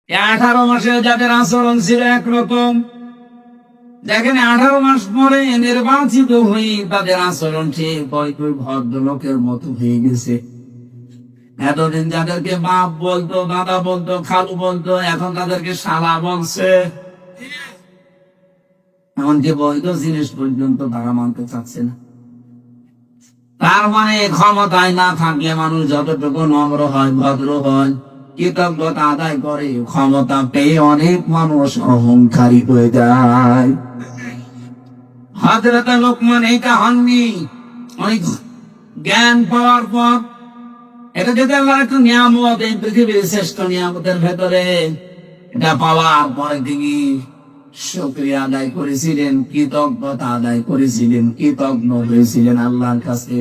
18 মাসে যাদের আচরণ ছিল একরকম, দেখেন 18 মাস পরে নির্বাচিত হয়ে তাদের আচরণ ঠিক ভদ্রলোকের মতো হয়ে গেছে। এতদিন যাদেরকে বাপ বলতো, দাদা বলতো, খালু বলতো, এখন তাদেরকে শালা বলছে। এমনকি বৈধ জিনিস পর্যন্ত তারা মানতে চাচ্ছে না। তার মানে ক্ষমতায় না থাকলে মানুষ যতটুকু নম্র হয়, ভদ্র হয়, কৃতজ্ঞতা আদায় করে, ক্ষমতা পেয়ে অনেক মানুষ অহংকারী হয়ে যায়। হযরত লোকমান এটা হননি। অনেক জ্ঞান পাওয়ার পর, এটা যদি আল্লাহর একটা নিয়ামত, এই পৃথিবীর শ্রেষ্ঠ নিয়ামতের ভেতরে, এটা পাওয়ার পরে তিনি শুকরিয়া আদায় করেছিলেন, কৃতজ্ঞতা আদায় করেছিলেন, কৃতজ্ঞ হয়েছিলেন আল্লাহর কাছে।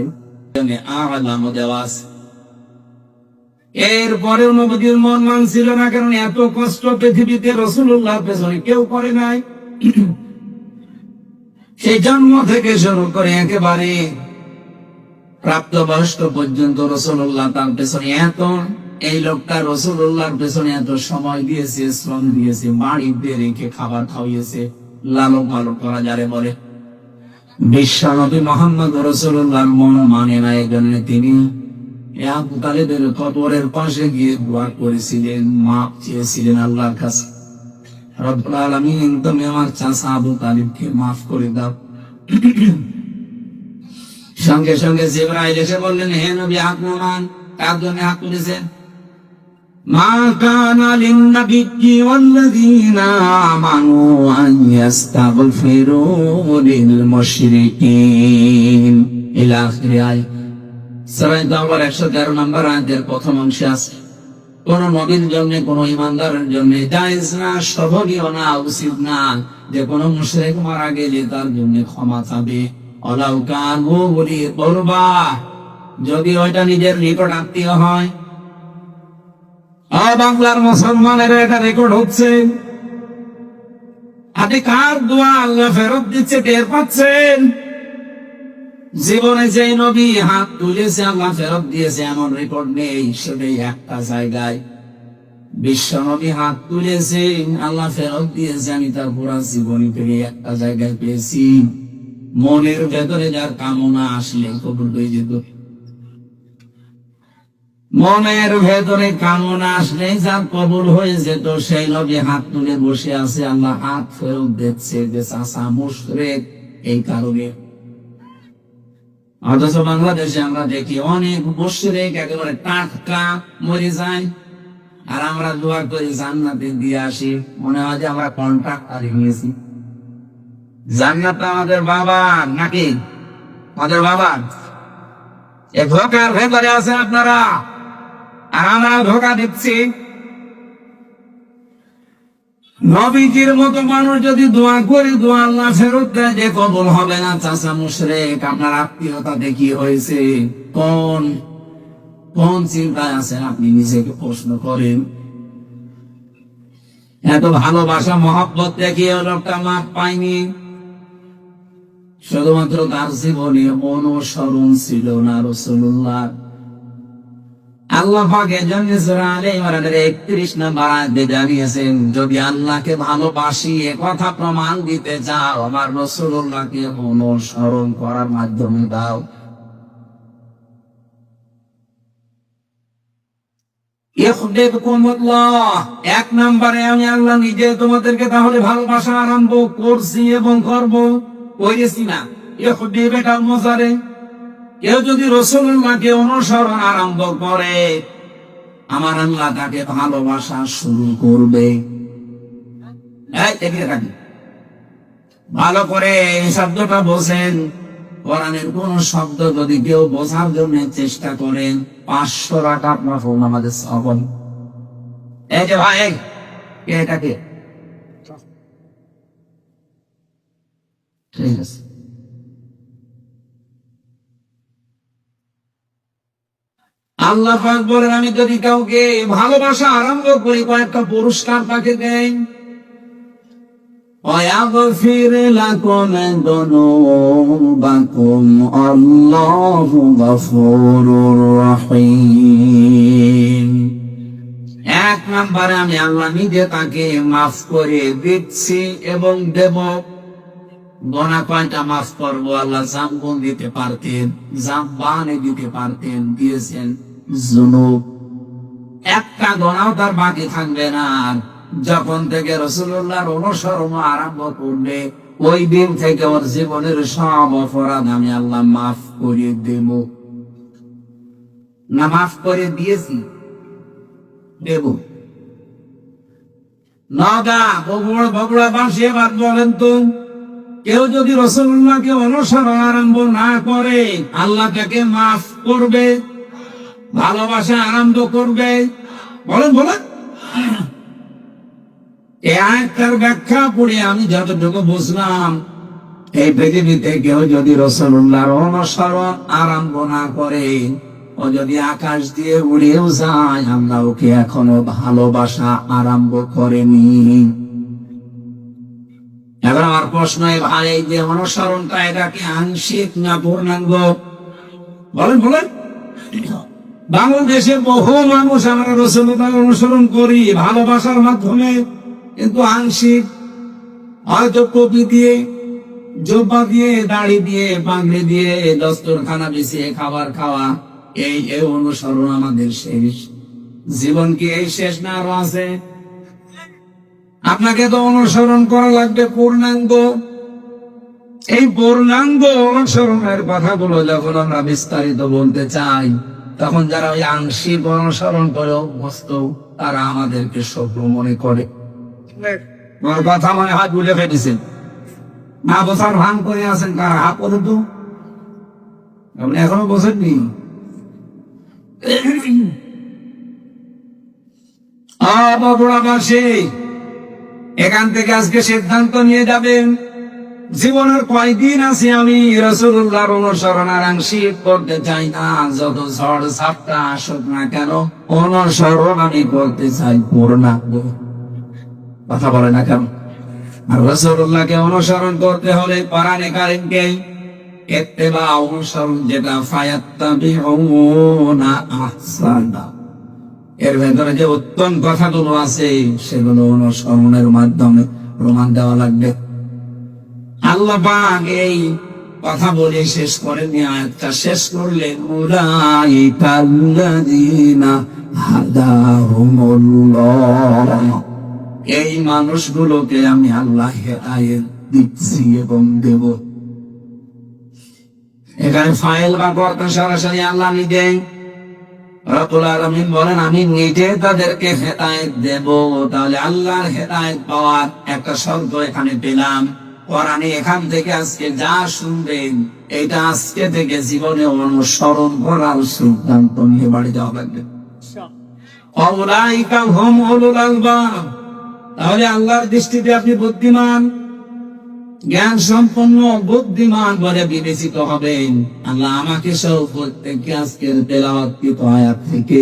এরপরেও নবীর মন মানছিল না, কারণ এত কষ্ট পৃথিবীতে রাসূলুল্লাহর পেছনে কেউ করে নাই। সেই জন্ম থেকে শুরু করে একেবারে প্রাপ্তবয়স্ক পর্যন্ত রাসূলুল্লাহ তার পেছনে এত, এই লোকটা রাসূলুল্লাহর পেছনে এত সময় দিয়েছে, শ্রম দিয়েছে, বাড়িতে রেখে খাবার খাওয়িয়েছে, লালন পালন করা যারে বলে। বিশ্বনবী মুহাম্মদ রাসূলুল্লাহর মন মানে না, এজন্য তিনি আবু তালেবের কবরের পাশে গিয়ে দোয়া করেছিলেন, মাপ চেয়েছিলেন আল্লাহর কাছে, রব্বুল আলামিন তুমি আমার চাচা আবু তালেবকে মাফ করে দাও। সঙ্গে সঙ্গে জিবরাইল এসে বললেন, হে নবী হাত নামান। কার জন্য হাত তুলেছেন? মা কানা লিন-নাবিয়্যি ওয়াল্লাযীনা আমানু আন ইস্তাগফিরু লিল মুশরিকিন ইলা আখির আয়াত। সূরা তাওবার 113 নম্বর আয়াতের প্রথম অংশে আছে, কোন নবীর জন্য, কোন ঈমানদারের জন্য জায়েজ না, শোভনীয় না, উচিত না যে কোন মুশরিক মারা গেলে তার জন্য ক্ষমা চাবে। ওয়ালাউ কানু উলি কুরবা, যদি ওইটা নিজের নিকট আত্মীয় হয়। বাংলার মুসলমানের এটা রেকর্ড হচ্ছে। আপনি কার দোয়া আল্লাহ ফেরত দিচ্ছে টের পাচ্ছেন? জীবনে যে নবী হাত তুলেছে আল্লাহ ফেরত দিয়েছে এমন রেকর্ড নেই, সেটাই একটা জায়গায়। বিশ্ব নবী হাত তুলেছে, আল্লাহ ফেরত দিয়েছে, আমি তার পুরা জীবনী থেকে একটা জায়গায় পেয়েছি। মনের ভেতরে যার কামনা আসলে কবুল হয়ে যেত। মনের ভেতরে কামনা আসলে যার কবুল হয়ে যেত, সেই নবী হাত তুলে বসে আছে, আল্লাহ হাত ফেরত দিচ্ছে যে চাচা মুশরিক এই কারণে। অথচ বাংলাদেশে আমরা দেখি অনেক মুশরিক একেবারে টাটকা মরে যায়, আর আমরা দোয়া করি জান্নাতে দিয়ে আসি, মনে হয় যে আমরা কন্ট্রাক্ট নিয়েছি। জান্নাত আমাদের বাবা নাকি? আমাদের বাবা। এই ধোকার ভেতরে আছে আপনারা, আর আমরা ধোকা দিচ্ছি। নবীজির মতো মানুষ যদি দোয়া করে, দোয়া আল্লাহ ফেরত দেয় যে কবুল হবে না, চাচা মুশরিক। আপনার আত্মীয়তা দেখি হয়েছে, কোন কোন চিন্তায় আছেন আপনি নিজেকে প্রশ্ন করেন। এত ভালোবাসা মহব্বত দেখিয়ে লোকটা মাপ পায়নি, শুধুমাত্র তার জীবনে অনুসরণ ছিল না রাসূলুল্লাহ। আল্লাহ পাক এজন্য সূরা আলে ইমরানের 31 নম্বর আয়াতে জানিয়েছেন, যদি আল্লাহকে ভালোবাসি এ কথা প্রমাণ দিতে চাও, আমার রাসূলুল্লাহকে অনুসরণ করার মাধ্যমে দাও। ইউহিব্বুকুমুল্লাহ, এক নম্বরে আমি আল্লাহ নিজে তোমাদেরকে তাহলে ভালোবাসা আরম্ভ করছি এবং করব, করেছি না। ইউহিব্বু এটা মুজারে, কেউ যদি রাসূলুল্লাহকে অনুসরণ আরম্ভ করে, আমার আল্লাহ তাকে ভালোবাসা শুরু করবে। ভালো করে এই শব্দটা বোঝেন। কোরআনের কোন শব্দ যদি কেউ বোঝার জন্য চেষ্টা করেন, 500 টাকা আপনার ফোন আমাদের সবল। এই যে ভাই, এটাকে ঠিক আছে। আল্লাহ পাক বলেন, আমি যদি কাউকে ভালোবাসা আরম্ভ করি, কয়েকটা পুরস্কার তাকে দেই। ويغفر لكم ذنوبكم الله غفور رحيم। এক নম্বরে আমি আল্লাহ নিজে তাকে মাফ করে দিচ্ছি এবং দেব। গোনা কয়টা মাফ করবো? আল্লাহ জামগুন দিতে পারতেন, জামবানে দিতে পারতেন, দিয়েছেন যুনুব। একটা গোনাও তার বাকি থাকবে না। যখন থেকে রাসূলুল্লাহর অনুসরণ আরম্ভ করবে ওই দিন থেকে ওর জীবনের সব অপরাধ আমি আল্লাহ মাফ করে দেব। না মাফ করে দিয়েছি, দেব। নগা বগুড়া বাসী এবার বলেন তো, কেউ যদি রাসূলুল্লাহকে অনুসরণ আরম্ভ না করে আল্লাহ তাকে মাফ করবে, ভালোবাসা আরম্ভ করবে? বলেন বলেন। এই আয়াতটার ব্যাখ্যা পড়ে আমি যতটুকু বুঝলাম, এই পৃথিবীতে কেউ যদি রাসূলুল্লাহর অনুসরণ আরম্ভ না করে, ও যদি আকাশ দিয়ে উড়েও যায়, আমরা ওকে এখনো ভালোবাসা আরম্ভ করেনি। এবার আমার প্রশ্ন, ভাই এই যে অনুসরণটা, এটা কি আংশিক না পূর্ণাঙ্গ? বলেন বলেন। বাংলাদেশে বহু মানুষ আমরা রাসূলুল্লাহ অনুসরণ করি ভালোবাসার মাধ্যমে, কিন্তু আংশিক। হয়তো টুপি দিয়ে, জুব্বা দিয়ে, দাড়ি দিয়ে, পাগড়ি দিয়ে, দস্তরখানা বিছিয়ে খাবার খাওয়া, এই অনুসরণ আমাদের শেষ। জীবন কি এই শেষ না আরো আছে? আপনাকে তো অনুসরণ করা লাগবে পূর্ণাঙ্গ। এই পূর্ণাঙ্গ অনুসরণের কথাগুলো যখন আমরা বিস্তারিত বলতে চাই, তখন যারা ওই আংশিক অনুসরণ করে অভ্যস্ত, তারা আমাদেরকে সভ্য মনে করে। কথা মনে হাত বুঝে ফেটেছেন না, বছর ভাঙ করে আছেন কারা? হাত পর্যন্ত আপনি এখনো বসেননি। বগুড়াবাসী, এখান থেকে আজকে সিদ্ধান্ত নিয়ে যাবেন, জীবনের কয়দিন আছে আমি রাসূলুল্লাহর অনুসরণ আর আংশিক করতে চাই না। যত ঝড় ঝাপটা আসুক না কেন, অনুসরণ আমি করতে চাই পূর্ণাঙ্গ। কথা বলে না কেন? আর রাসূলুল্লাহকে অনুসরণ করতে হলে কোরআনে কারীমকে ইত্তেবা, অনুসরণ, যেটা ফায়াত্তাবিউনা আহসানা, এর ভেতরে যে উত্তম কথাগুলো আছে সেগুলো অনুসরণের মাধ্যমে প্রমাণ দেওয়া লাগবে। আল্লাহ পাক এই কথা বলে শেষ করেননি, আয়াতটা শেষ করলেন, উলাইকাল্লাযীনা হাদাহুমুল্লাহ, এই মানুষগুলোকে আমি আল্লাহ হেদায়েত দিচ্ছি এবং দেব। এখানে ফাইল বা কর্তা সরাসরি আল্লাহ নিজে। রব্বুল আলামিন বলেন, আমি নিজে তাদেরকে হেদায়েত দেব। তাহলে আল্লাহর হেদায়েত পাওয়ার একটা শর্ত এখানে পেলাম। কোরআনে এখান থেকে আজকে যা শুনবেন, এটা আজকে থেকে জীবনে অনুসরণ করার সিদ্ধান্ত নিয়ে বাড়ি যাওয়া লাগবে। উলাইকা হুম উলুল আলবাব, তাহলে আল্লাহর দৃষ্টিতে আপনি বুদ্ধিমান, জ্ঞান সম্পন্ন, বুদ্ধিমান বলে বিবেচিত হবেন। আল্লাহ আমাকে সহ প্রত্যেককে আজকের তেলাওয়াতকৃত আয়াত থেকে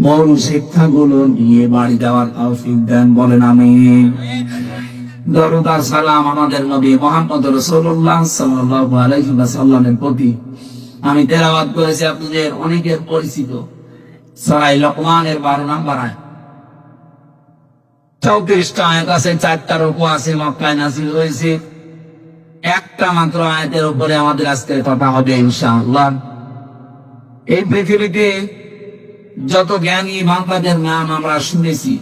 মূল শিক্ষাগুলো নিয়ে বাড়ি যাওয়ার তৌফিক দেন, বলেন আমিন। দরুদ আর সালাম আমাদের নবী মুহাম্মদ রাসূলুল্লাহ সাল্লাল্লাহু আলাইহি ওয়াসাল্লামের প্রতি। আমি তেলাওয়াত করেছি আপনাদের অনেকের পরিচিত সূরা লোকমানের 12 নম্বর আয়াত। 34টা আয়াত আছে, 4টা রূকু আছে, মক্কায় নাযিল হয়েছে। একটা মাত্র আয়াতের উপরে আমাদের আজকের কথা হবে ইনশাআল্লাহ। এই পৃথিবীতে যত জ্ঞানী বান্দাদের নাম আমরা শুনেছি,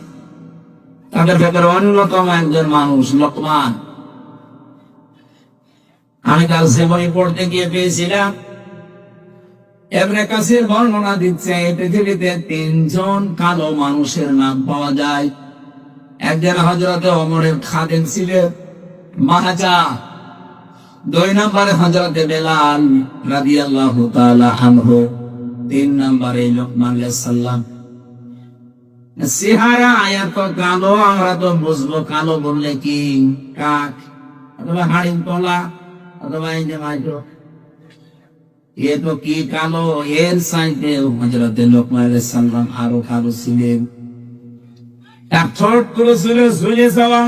তাদের ভেতরে অন্যতম একজন মানুষ লোকমান। আমি কাল জীবনী পড়তে গিয়ে পেয়েছিলাম, ইবনে কাসির বর্ণনা দিচ্ছে এই পৃথিবীতে 3 জন কালো মানুষের নাম পাওয়া যায়। একজন হযরত ওমরের খাদেম ছিলেন, মাহাজা। 2 নম্বরে হযরত বেলাল রাদিয়াল্লাহু তাআলা আনহু। 3 নম্বরে লোকমান আলাইহিস সালাম। চেহারা এত কালো, আমরা তো বুঝবো কালো বললে কি কাক অথবা হাড়ির তলা অথবা এই যে মাইক্রো, এ তো কি কালো। এর চাইতে হযরত লোকমান আলাইহিস সালাম আরো কালো ছিলেন। তার ঠোঁট গুলো ছিল ঝুলে যাওয়া,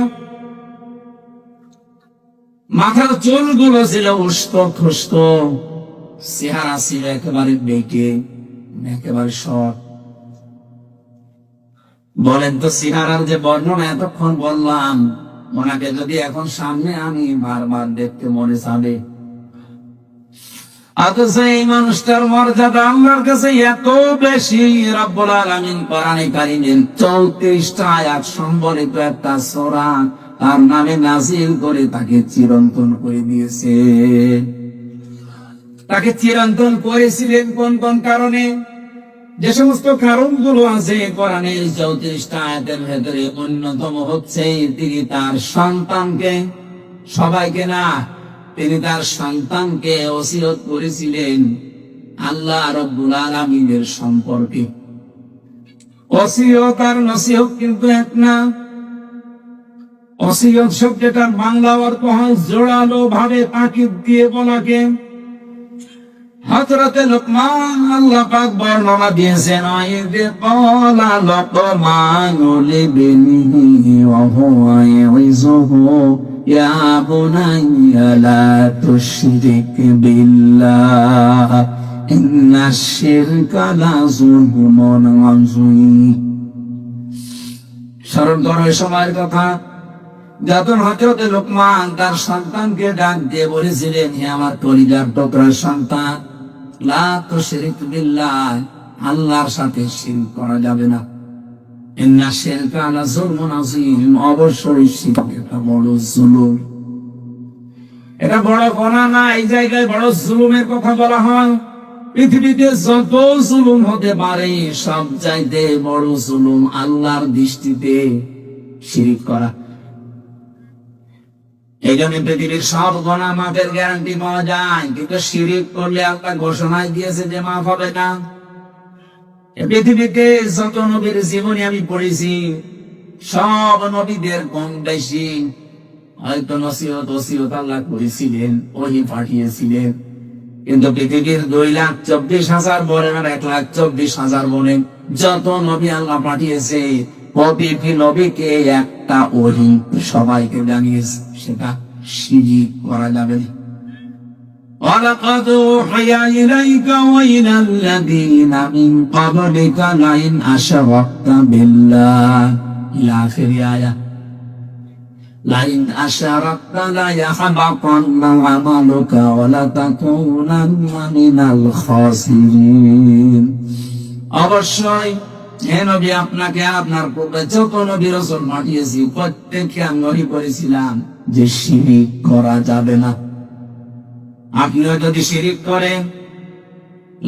মাথার চুল গুলো ছিল উস্ত খুস্ত, চেহারা ছিল একেবারে বেঁকে, একেবারে শর্ট। বলেন তো সিহারার যে বর্ণনা এতক্ষণ বললাম, ওনাকে যদি এখন সামনে আমি বারবার দেখতে মনে চাবে, অথচ এই মানুষটার মর্যাদা আল্লাহর কাছে এত বেশি। রব্বুল আলামিন কোরআনে কারীমের 34টা আয়াত সম্বলিত একটা সূরা তার নামে নাযিল করে তাকে চিরন্তন করে দিয়েছে। তাকে চিরন্তন করেছিলেন কোন কোন কারণে? যে সমস্ত কারণগুলো আছে কোরআনের 34টা আয়াতের ভেতরে অন্যতম হচ্ছে তিনি তার সন্তানকে, সবাইকে না, তিনি তার সন্তানকে ওসিয়ত করেছিলেন আল্লাহ রাব্বুল আলামিনের সম্পর্কে। ওসিয়ত আর নসিহত কিন্তু এক না। ওসিয়ত শব্দটার বাংলা অর্থ হয় জোরালো ভাবে তাকিদ দিয়ে বলাকে। হযরতে লোকমান আল্লাহ পাক বর্ণনা দিয়েছেন, আইযে ক্বালা লোকমানু লিবনিহি ওয়া হুয়া ইয়াইযুহু ইয়া বুনাইয়া লা তুশরিক বিল্লাহ ইন্নাশ শিরকা লাযুলমুন আযীম। স্মরণ করো এই সময়ের কথা যখন হযরতে লোকমান তার সন্তানকে ডাক দিয়ে বলেছিলেন, হে আমার কলিজার টুকরা সন্তান, লা তুশরিক বিল্লাহ, আল্লাহর সাথে শিরক করা যাবে না। ইন্নাশ শিরকা লাযুলমুন আযীম, অবশ্যই শিরক একটা বড় জুলুম। এটা বড় গুনাহ না, এই জায়গায় বড় জুলুমের কথা বলা হয়। পৃথিবীতে যত জুলুম হতে পারে সব চাইতে বড় জুলুম আল্লাহর দৃষ্টিতে শিরক করা। এই জন্য পৃথিবীর সব গুনাহ মাফের গ্যারান্টি পাওয়া যায়, কিন্তু শিরক করলে আল্লাহ ঘোষণায় দিয়েছে যে মাফ হবে না। পৃথিবীতে যত নবীর জীবনী আমি পড়েছি, সব নবীদের কম বেশি হয়তো নসিহত ওসিয়ত আল্লাহ করেছিলেন, ওহী পাঠিয়েছিলেন, কিন্তু পৃথিবীর 2,24,000 বলেন আর 1,24,000 বলেন, যত নবী আল্লাহ পাঠিয়েছে প্রতিটি নবীকে একটা ওহী সবাইকে জানিয়েছে, সেটা শিরক করা যাবে না। وَلَقَدْ أُوحِيَ إِلَيْكَ وَإِلَى الَّذِينَ مِنْ قَبْلِكَ لَئِنْ أَشْرَكْتَ بِاللَّهِ إِلَى آخِرِ آيَةٍ لَئِنْ أَشْرَكْتَ لَيَحْبَطَنَّ عَمَلُكَ وَلَتَكُونَنَّ مِنَ الْخَاسِرِينَ। অবশ্যই হে নবী, আপনাকে আপনার পূর্বে যত নবী রাসূল পাঠিয়েছি প্রত্যেককে আমি ওহী করেছিলাম যে শিরক করা যাবে না। আপনিও যদি শিরক করেন,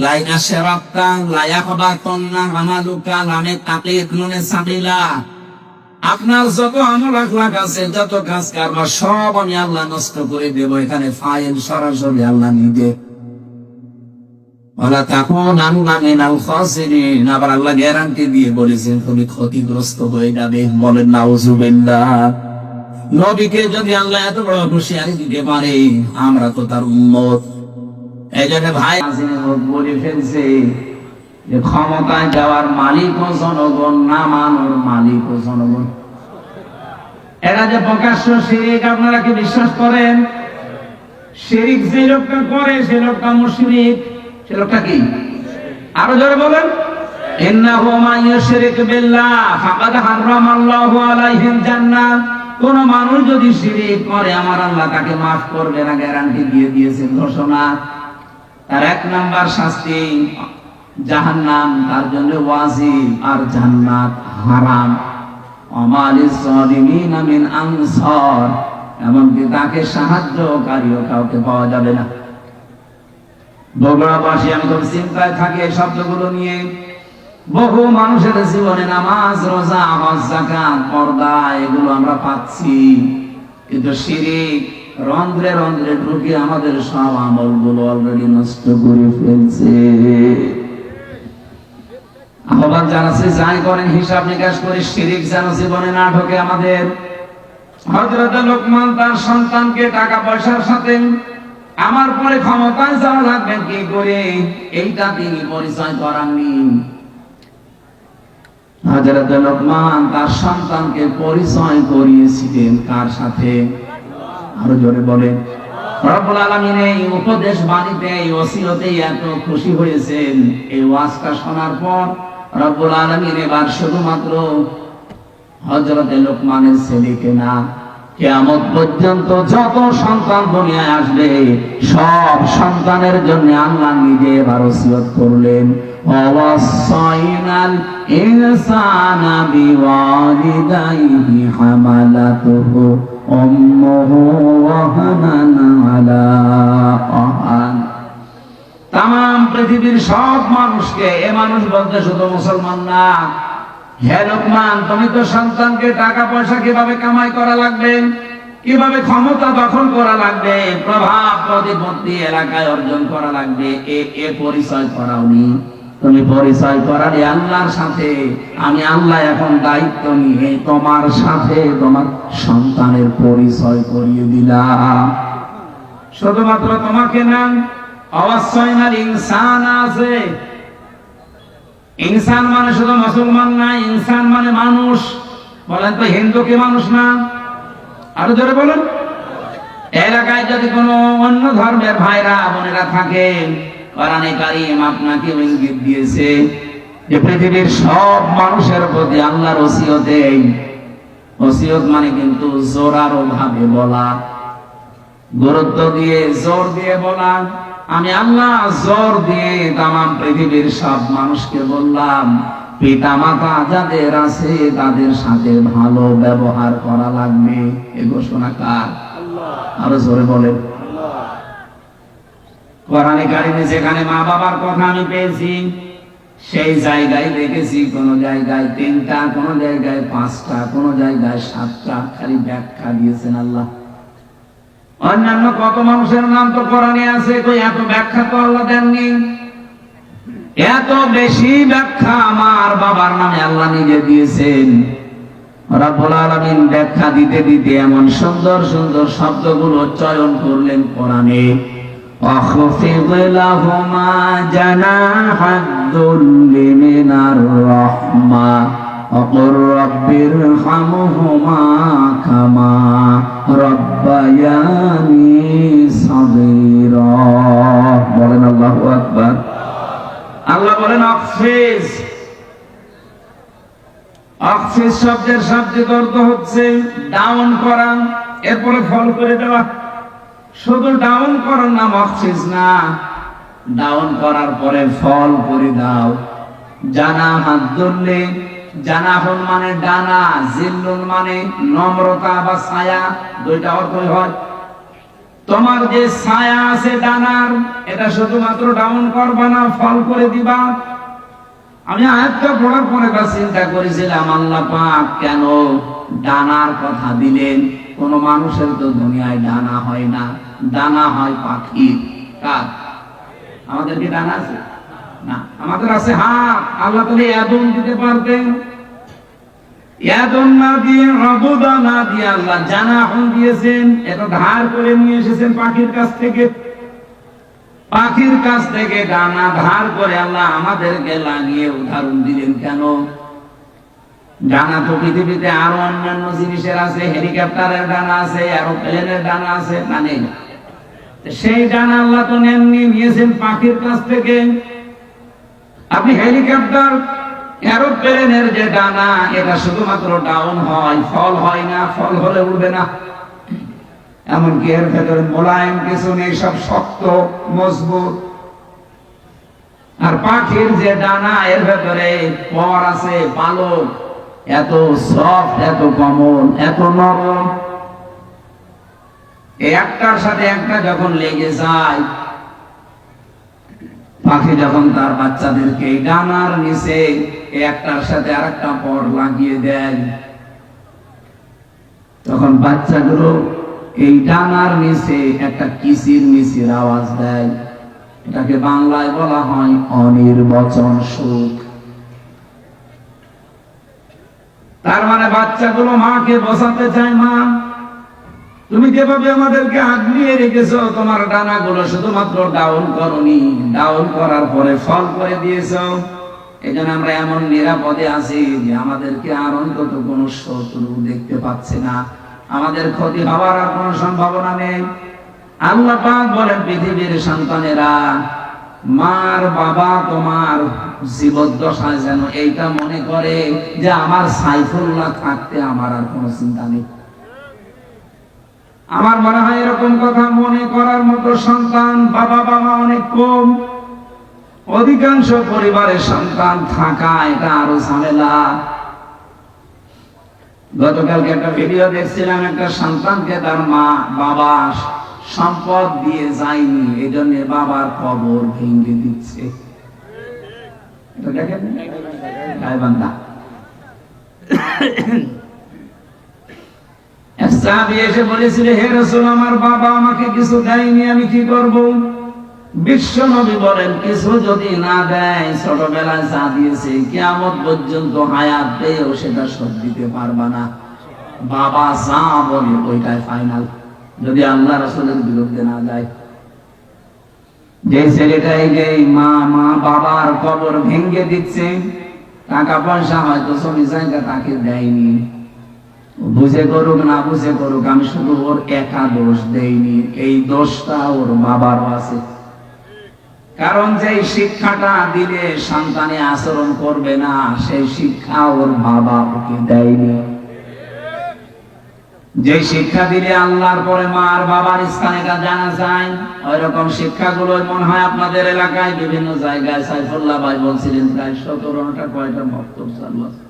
লাইন আশরাকতা লা ইয়াহবাতান্না আমালুকা, লামে তাকীদ নুনে সাকিলা, আপনার যত আমল আখলাক আছে, যত কাজ কারবার সব আমি আল্লাহ নষ্ট করে দেব। এখানে ফাইল সরাসরি আল্লাহ নিজে। ওয়ালা তাকুনান্না মিনাল খাসিরিন, আবার আল্লাহ গ্যারান্টি দিয়ে বলেছেন তুমি ক্ষতিগ্রস্ত হয়ে যাবে। বলেন নাউযুবিল্লাহ। নবীকে যদি আল্লাহ এত বড় হুঁশিয়ারি দিতে পারে, আমরা তো তার উম্মত। এই জন্য ভাই বলে ফেলছে যে ক্ষমতায় যাওয়ার মালিক ও জনগণ, না মানোর মালিক ও জনগণ। এরা যে প্রকাশ্য শিরক, আপনারা কি বিশ্বাস করেন? শিরক যে লোকটা করে সে লোকটা মুশরিক। সে লোকটা কি? আরো জোরে বলেন। ইন্নাহু মান ইউশরিক বিল্লাহ ফাকাদ হারামাল্লাহু আলাইহিল জান্নাহ। কোন মানুষ যদি শিরক করে আমার আল্লাহ তাকে মাফ করবে না, গ্যারান্টি দিয়ে দিয়েছেন, ঘোষণা। তার 1 নাম্বার শাস্তি জাহান্নাম, তার জন্য ওয়াজিব, আর জান্নাত হারাম। ওমা লিজ-জালিমিনা মিন আনসার, এমনকি তাকে সাহায্যকারীও কাউকে পাওয়া যাবে না। বগুড়াবাসী আমি খুব চিন্তায় থাকি এই শব্দগুলো নিয়ে। বহু মানুষের জীবনে নামাজ, রোজা, হজ, যাকাত, পর্দা এগুলো আমরা পাচ্ছি, কিন্তু শিরক রন্ধ্রে রন্ধ্রে ঢুকে আমাদের সব আমলগুলো অলরেডি নষ্ট করে ফেলছে। আহ্বান জানাচ্ছি, যাই করেন হিসাব নিকাশ করে শিরক যেন জীবনে না ঢোকে আমাদের। হযরত লোকমান তার সন্তানকে টাকা পয়সার সাথে আমার পরে ক্ষমতায় যাওয়া লাগবে কি করে, এইটা তিনি পরিচয় করাননি। হযরত লোকমান তার সন্তানকে পরিচয় করিয়েছিলেন কার সাথে? আরো জোরে বলেন। রব্বুল আলামিন এই উপদেশ বাণীতে, এই ওসিয়তে এত খুশি হয়েছেন, এই ওয়াজটা শোনার পর রব্বুল আলামিন এবার শুধুমাত্র হযরতে লোকমানের ছেলেকে না, কিয়ামত পর্যন্ত যত সন্তান দুনিয়ায় আসবে সব সন্তানের জন্য আল্লাহ নিজে এবার ওসিয়ত করলেন, ওয়াসাইনাল ইনসানা বিওয়ালিদাইহি হামালাতুহু উম্মুহু ওয়াহানান আলা ওয়াহান। তাম পৃথিবীর সব মানুষকে, এ মানুষ বলতে শুধু মুসলমান না, হে লোকমান, তুমি তো সন্তানকে টাকা পয়সা কিভাবে কামাই করা লাগবে, কিভাবে ক্ষমতা দখল করা লাগবে, প্রভাব প্রতিপত্তি এলাকায় অর্জন করা লাগবে, এ পরিচয় করাওনি। তুমি পরিচয় করালে আল্লাহর সাথে। আমি আল্লাহ এখন দায়িত্ব নিয়ে তোমার সাথে তোমার সন্তানের পরিচয় করিয়ে দিলাম। শুধুমাত্র তোমাকে না, অবশ্যইনাল ইনসান আছে। ইনসান মানে শুধু মুসলমান না, ইনসান মানে মানুষ। বলেন তো হিন্দু কি মানুষ না? আরো জোরে বলেন। এলাকায় যদি কোনো অন্য ধর্মের ভাইরা বোনেরা থাকেন, কোরআনে কারীম আপনাকে ইঙ্গিত দিয়েছে যে পৃথিবীর সব মানুষের প্রতি আল্লাহর ওসিয়তে, ওসিয়ত মানে কিন্তু জোরালো ভাবে বলা, গুরুত্ব দিয়ে জোর দিয়ে বলা। আমি আল্লাহ জোর দিয়ে তামাম পৃথিবীর সব মানুষকে বললাম, পিতা মাতা যাদের আছে তাদের সাথে ভালো ব্যবহার করা লাগবে। এ ঘোষণা কার? আরো জোরে বলেন। কোরআনে কারিমে যেখানে মা বাবার কথা আমি পেয়েছি, সেই জায়গায় দেখেছি কোন জায়গায় 3টা, কোন জায়গায় 5টা, কোন জায়গায় 7টা, খালি ব্যাখ্যা দিয়েছেন আল্লাহ। অন্যান্য কত মানুষের নাম তো কোরআনে আছে, কই এত ব্যাখ্যা তো আল্লাহ দেননি। এত বেশি ব্যাখ্যা আমার বাবার নামে আল্লাহ নিজে দিয়েছেন। রব্বুল আলামিন ব্যাখ্যা দিতে দিতে এমন সুন্দর সুন্দর শব্দগুলো চয়ন করলেন কোরআনে। واخفض لهما جناح الذل من الرحمة وقل رب ارحمهما كما ربياني صغيرا। বলেন আল্লাহু আকবার। আল্লাহ বলেন আখফিজ। আখফিজ শব্দের শাব্দিক অর্থ হচ্ছে ডাউন করা, এরপরে ফল করে দেওয়া। শুধু ডাউন করার নাম আখফিজ না, ডাউন করার পরে ফল করে দাও। জানা হাত ধরলে, জানাহুন মানে ডানা, জিল্লুন মানে নম্রতা বা ছায়া, দুইটা অর্থই হয়। তোমার যে ছায়া আছে ডানার, এটা শুধুমাত্র ডাউন করবা না, ফল করে দিবা। আমি আয়াতটা পড়ার পরে চিন্তা করেছিলাম, আল্লাহ পাক কেন ডানার কথা দিলেন? কোন মানুষের তো দুনিয়ায় ডানা হয় না, ডানা হয় পাখির। কার? আমাদের কি ডানা আছে? না, আমাদের আছে হাত। আল্লাহ তাহলে এদন দিতে পারতেন, এদন না দিয়ে, রবুদা না দিয়ে আল্লাহ জানাহুন দিয়েছেন। এটা ধার করে নিয়ে এসেছেন পাখির কাছ থেকে। পাখির কাছ থেকে ডানা ধার করে আল্লাহ আমাদেরকে লাগিয়ে উদাহরণ দিলেন কেন? ডানা তো পৃথিবীতে আরো অন্যান্য জিনিসের আছে, হেলিকপ্টারের ডানা আছে, এরোপ্লেনের ডানা আছে, না নেই? সেই ডানা আল্লাহ তো নেননি, নিয়েছেন পাখির কাছ থেকে। আপনি হেলিকপ্টার, এরোপ্লেনের যে ডানা, এটা শুধুমাত্র ডাউন হয়, ফল হয় না। ফল হলে উড়বে না। এমনকি এর ভেতরে মোলায়েম কিছু নেই, সব শক্ত মজবুত। আর পাখির যে ডানা, এর ভেতরে পর আছে, পালক, এত সফট, এত কোমল, এত নরম। একটার সাথে একটা যখন লেগে যায়, পাখি যখন তার বাচ্চাদেরকে ডানার নিচে একটার সাথে আরেকটা পর লাগিয়ে দেয়, তখন বাচ্চাগুলো এই ডানার নিচে একটা কিচির মিচির আওয়াজ দেয়। এটাকে বাংলায় বলা হয় অনির্বচন সুখ। তার মানে বাচ্চাগুলো মাকে বোঝাতে চায়, মা তুমি যেভাবে আমাদেরকে আগলিয়ে রেখেছো, তোমার ডানাগুলো শুধুমাত্র ডাউন করনি, ডাউন করার পরে ফল করে দিয়েছো। এই জন্য আমরা এমন নিরাপদে আছি যে আমাদেরকে আর অন্তত কোনো শত্রু দেখতে পাচ্ছে না, আমাদের ক্ষতি হওয়ার আর কোনো সম্ভাবনা নেই। আল্লাহ পাক বলেন, পৃথিবীর সন্তানেরা মার বাবা তোমার জীবদ্দশায় যেন এইটা মনে করে যে আমার সাইফুল্লাহ থাকতে আমার আর কোনো চিন্তা নেই। আমার মনে হয় এরকম কথা মনে করার মতো সন্তান বাবা মা অনেক কম। অধিকাংশ পরিবারের সন্তান থাকা এটা আরো ঝামেলা। গতকালকে একটা ভিডিও দেখছিলাম, একটা সন্তানকে তার মা বাবা সম্পদ দিয়ে যায়নি, এই জন্য বাবার কবর ভেঙে দিচ্ছে। এটা দেখেন গায়বান্ধা। এক সাহাবী এসে বলেছিল, হে রাসূল, আমার বাবা আমাকে কিছু দেয়নি, আমি কি করব? বিশ্ব নবী বলেন, কিছু যদি না দেয়, ছোটবেলায় যা দিয়েছে কিয়ামত পর্যন্ত হায়াত পেয়েও সেটা শোধ দিতে পারবা না। বাবা যা বলে ওইটাই ফাইনাল, যদি আল্লাহ রাসূলের বিরুদ্ধে না যায়। যে ছেলেটাই যে মা বাবার কবর ভেঙে দিচ্ছে, টাকা পয়সা হয়তো জমি জায়গা তাকে দেয়নি, বুঝে করুক না বুঝে করুক, আমি শুধু ওর একা দোষ দেইনি, এই দোষটা ওর বাবারও আছে। কারণ যে শিক্ষাটা দিলে সন্তানে আচরণ করবে না, সেই শিক্ষা ওর বাবা ওকে দেয়নি। যে শিক্ষা দিলে আল্লাহর পরে মার বাবার স্থানেটা জানা যায়, ওই রকম শিক্ষাগুলো মনে হয় আপনাদের এলাকায় বিভিন্ন জায়গায় সাইফুল্লাহ ভাই বলছিলেন প্রায় 17টা কয়টা বক্তব্য চালু আছে,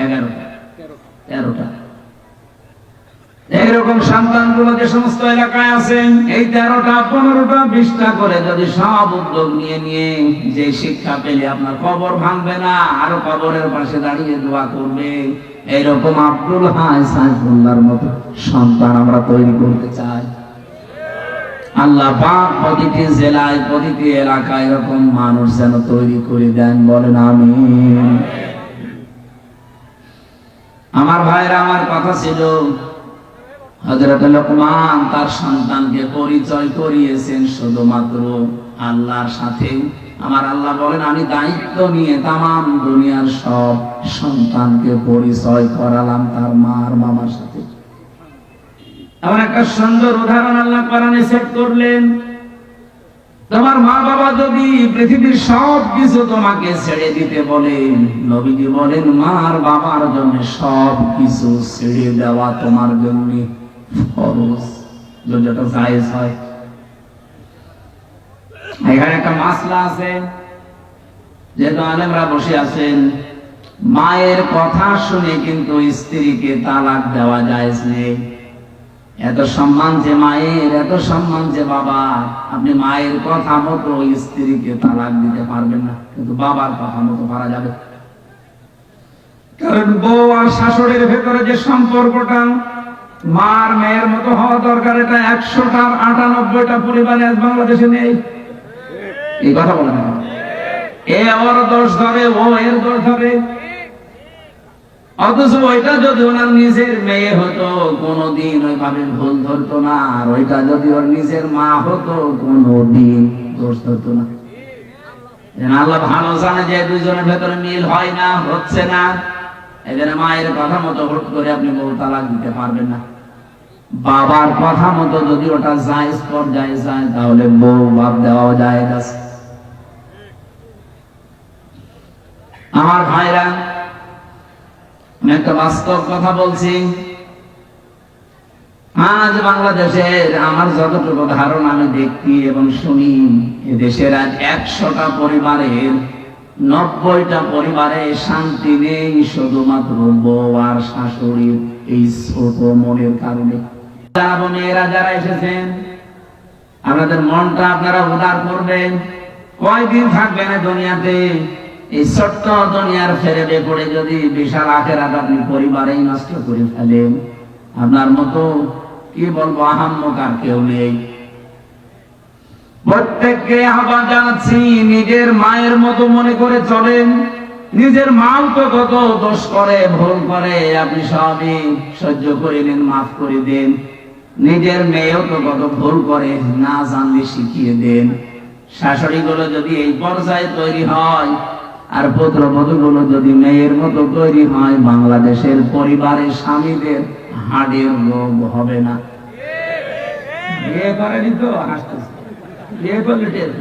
11টা 13টা। এইরকম সন্তানগুলো যে সমস্ত এলাকায় আছে, এই 13টা 15টা 20টা করে যদি সব উদ্যোগ নিয়ে যে শিক্ষা পেলে আপনার কবর ভাঙবে না, আরো কবরের পাশে দাঁড়িয়ে দোয়া করবে, এইরকম আব্দুল হাই সাইফুল্লাহর মতো সন্তান আমরা তৈরি করতে চাই। আল্লাহ পাক প্রতিটি জেলায় প্রতিটি এলাকায় এরকম মানুষ যেন তৈরি করে দেন, বলেন আমিন। আমার ভাইরা, আমার কথা ছিল, হযরত লোকমান তার সন্তানকে পরিচয় করিয়েছেন শুধুমাত্র আল্লাহর সাথে। আমার আল্লাহ বলেন, আমি দায়িত্ব নিয়ে তামাম দুনিয়ার সব সন্তানকে পরিচয় করালাম তার মার বাবার সাথে। এমন একটা সুন্দর উদাহরণ আল্লাহ কোরআনে সেট করলেন। তোমার মা বাবা যদি পৃথিবীর সব কিছু তোমাকে ছেড়ে দিতে বলেন, নবীজি বলেন মার বাবার জন্য সব কিছু ছেড়ে দেওয়া তোমার জন্য ফরজ, যদি এটা জায়েজ হয়। এখানে একটা মাসলা আছে, যেহেতু আলেমরা বসে আছেন, মায়ের কথা শুনে কিন্তু স্ত্রীকে তালাক দেওয়া জায়েজ নেই। এত সম্মান যে মায়ের, এত সম্মান যে বাবা, আপনি মায়ের কথা মতো স্ত্রীকে তালাক দিতে পারবেন না, কিন্তু বাবার কথা মতো পারা যাবে। কারণ বউ আর শাশুড়ির ভেতরে যে সম্পর্কটা মার মেয়ের মতো হওয়া দরকার, এটা 100টার 98টা পরিবারে আজ বাংলাদেশে নেই। এই কথা বলে না, এ ওর দোষ ধরে, ও এর দোষ ধরে। অথচ ওইটা যদি ওনার নিজের মেয়ে হতো, কোনদিন ওইভাবে ভুল ধরতো না, আর ওইটা যদি ওর নিজের মা হতো, কোনদিন দোষ ধরতো না। আল্লাহ ভালো জানে যে দুইজনের ভেতরে মিল হয় না, হচ্ছে না, এই জন্য মায়ের কথা মতো হুট করে আপনি বউ তালাক দিতে পারবেন না। বাবার কথা মতো যদি ওটা জায়েজ পর্যায়ে যায়, তাহলে বউ বাপ দেওয়াও জায়েজ আছে। আমার ভাইরা, আমি একটা বাস্তব কথা বলছি। আজ বাংলাদেশের আমার যতটুকু ধারণা আমি দেখি এবং শুনি, এদেশের আজ 100টা পরিবারের 90টা পরিবারে শান্তি নেই, শুধুমাত্র বউ আর শাশুড়ির এই ছোট মনের কারণে। বোনেরা যারা এসেছেন, আপনাদের মনটা আপনারা উদার করবেন। কয়দিন থাকবেন দুনিয়াতে? এই ছোট্ট দুনিয়ার ফেরেবে পড়ে যদি বিশাল আখেরাত আপনি পরিবারেই নষ্ট করে ফেলেন, আপনার মতো কি বলবো আহাম্মক আর কেউ নেই। প্রত্যেককে আহ্বান জানাচ্ছি, নিজের মায়ের মতো মনে করে চলেন। নিজের মাও তো কত দোষ করে, ভুল করে, আপনি সবই সহ্য করে নেন, মাফ করে দেন। নিজের মেয়েও তো কত ভুল করে, না জানলে শিখিয়ে দেন। শাশুড়ি গুলো যদি এই পর্যায়ে তৈরি হয়, আর পুত্রবধূ গুলো যদি মেয়ের মতো তৈরি হয়, বাংলাদেশের পরিবারের স্বামীদের হাড়ের রোগ হবে না। বিয়ে করেনি তো হাসতেছে, বিয়ে করলে টের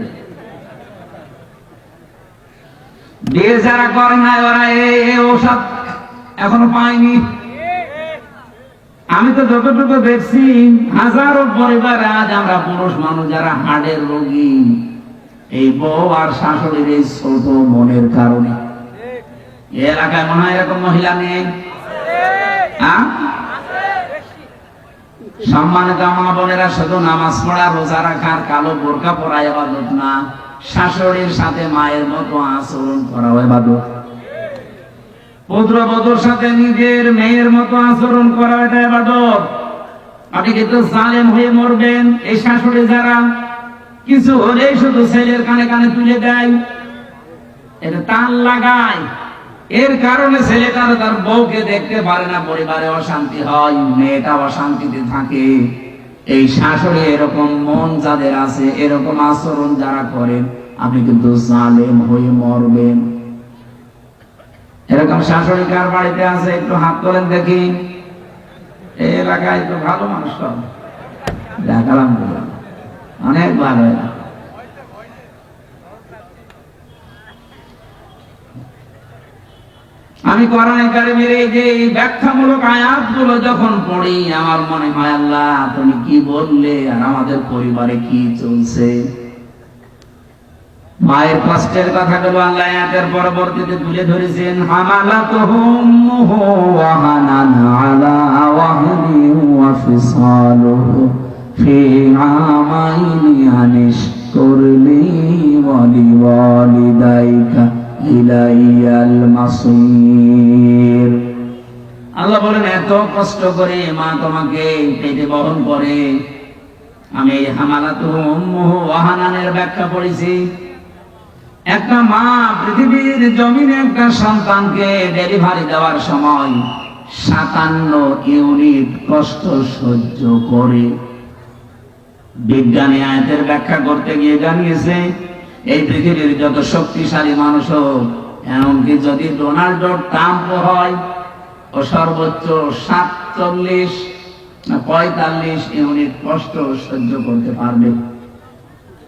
বিয়ে যারা করে না ওরা এই ঔষধ এখনো পায়নি। আমি তো যতটুকু দেখছি হাজারো পরিবারে আজ আমরা পুরুষ মানুষ যারা হার্টের রোগী, এই বউ আর শাশুড়ির এই ছোট মনের কারণে। এলাকায় মনে হয় এরকম মহিলা নেই? সম্মানিত মা বোনেরা, শুধু নামাজ পড়া রোজা রাখার কালো বোরকা পরা ইবাদত না, শাশুড়ির সাথে মায়ের মতো আচরণ করা ইবাদত। পুত্রবধূর সাথে নিজের মেয়ের মতো আচরণ করা এটা ইবাদত। আপনি কিন্তু জালেম হয়ে মরবেন। এই শাশুড়ি যারা কিছু হলেই শুধু ছেলের কানে কানে তুলে দেয়, এটা টান লাগায়, এর কারণে ছেলেটা তার বউকে দেখতে পারে না, পরিবারে অশান্তি হয়, মেয়েটা অশান্তিতে থাকে। এই শাশুড়ি এরকম মন যাদের আছে, এরকম আচরণ যারা করেন, আপনি কিন্তু জালেম হয়ে মরবেন। এরকম শাশুড়ি কার বাড়িতে আছে একটু হাত তোলেন দেখি। এই এলাকায় তো ভালো মানুষ সব দেখালাম, অনেক ভালো। আমি কোরআনে কারিমের এই যে ব্যাখ্যামূলক আয়াতগুলো যখন পড়ি, আমার মনে হয় আল্লাহ তুমি কি বললে আর আমাদের পরিবারে কি চলছে। মায়ের কষ্টের কথাগুলো আল্লাহ আয়াতের পরবর্তীতে তুলে ধরেছেন। হামালাতুহু উম্মুহু ওয়াহানান আলা ওয়াহনিন ওয়া ফিসালুহু ফি আমাইনি আনিশকুর লি ওয়া লিওয়ালিদাইকা ইলাইয়াল মাসির। আল্লাহ বলেন, এত কষ্ট করে মা তোমাকে পেটে বহন করে। আমি হামালাতুহু উম্মুহু ওয়াহানানের ব্যাখ্যা পড়েছি। একটা মা পৃথিবীর জমিনে একটা সন্তানকে ডেলিভারি দেওয়ার সময় 57 ইউনিট কষ্ট সহ্য করে। বিজ্ঞানী আয়াতের ব্যাখ্যা করতে গিয়ে জানিয়েছে, এই পৃথিবীর যত শক্তিশালী মানুষ হোক, এমনকি যদি ডোনাল্ড ট্রাম্প হয়, ও সর্বোচ্চ 47 না 45 ইউনিট কষ্ট সহ্য করতে পারবে।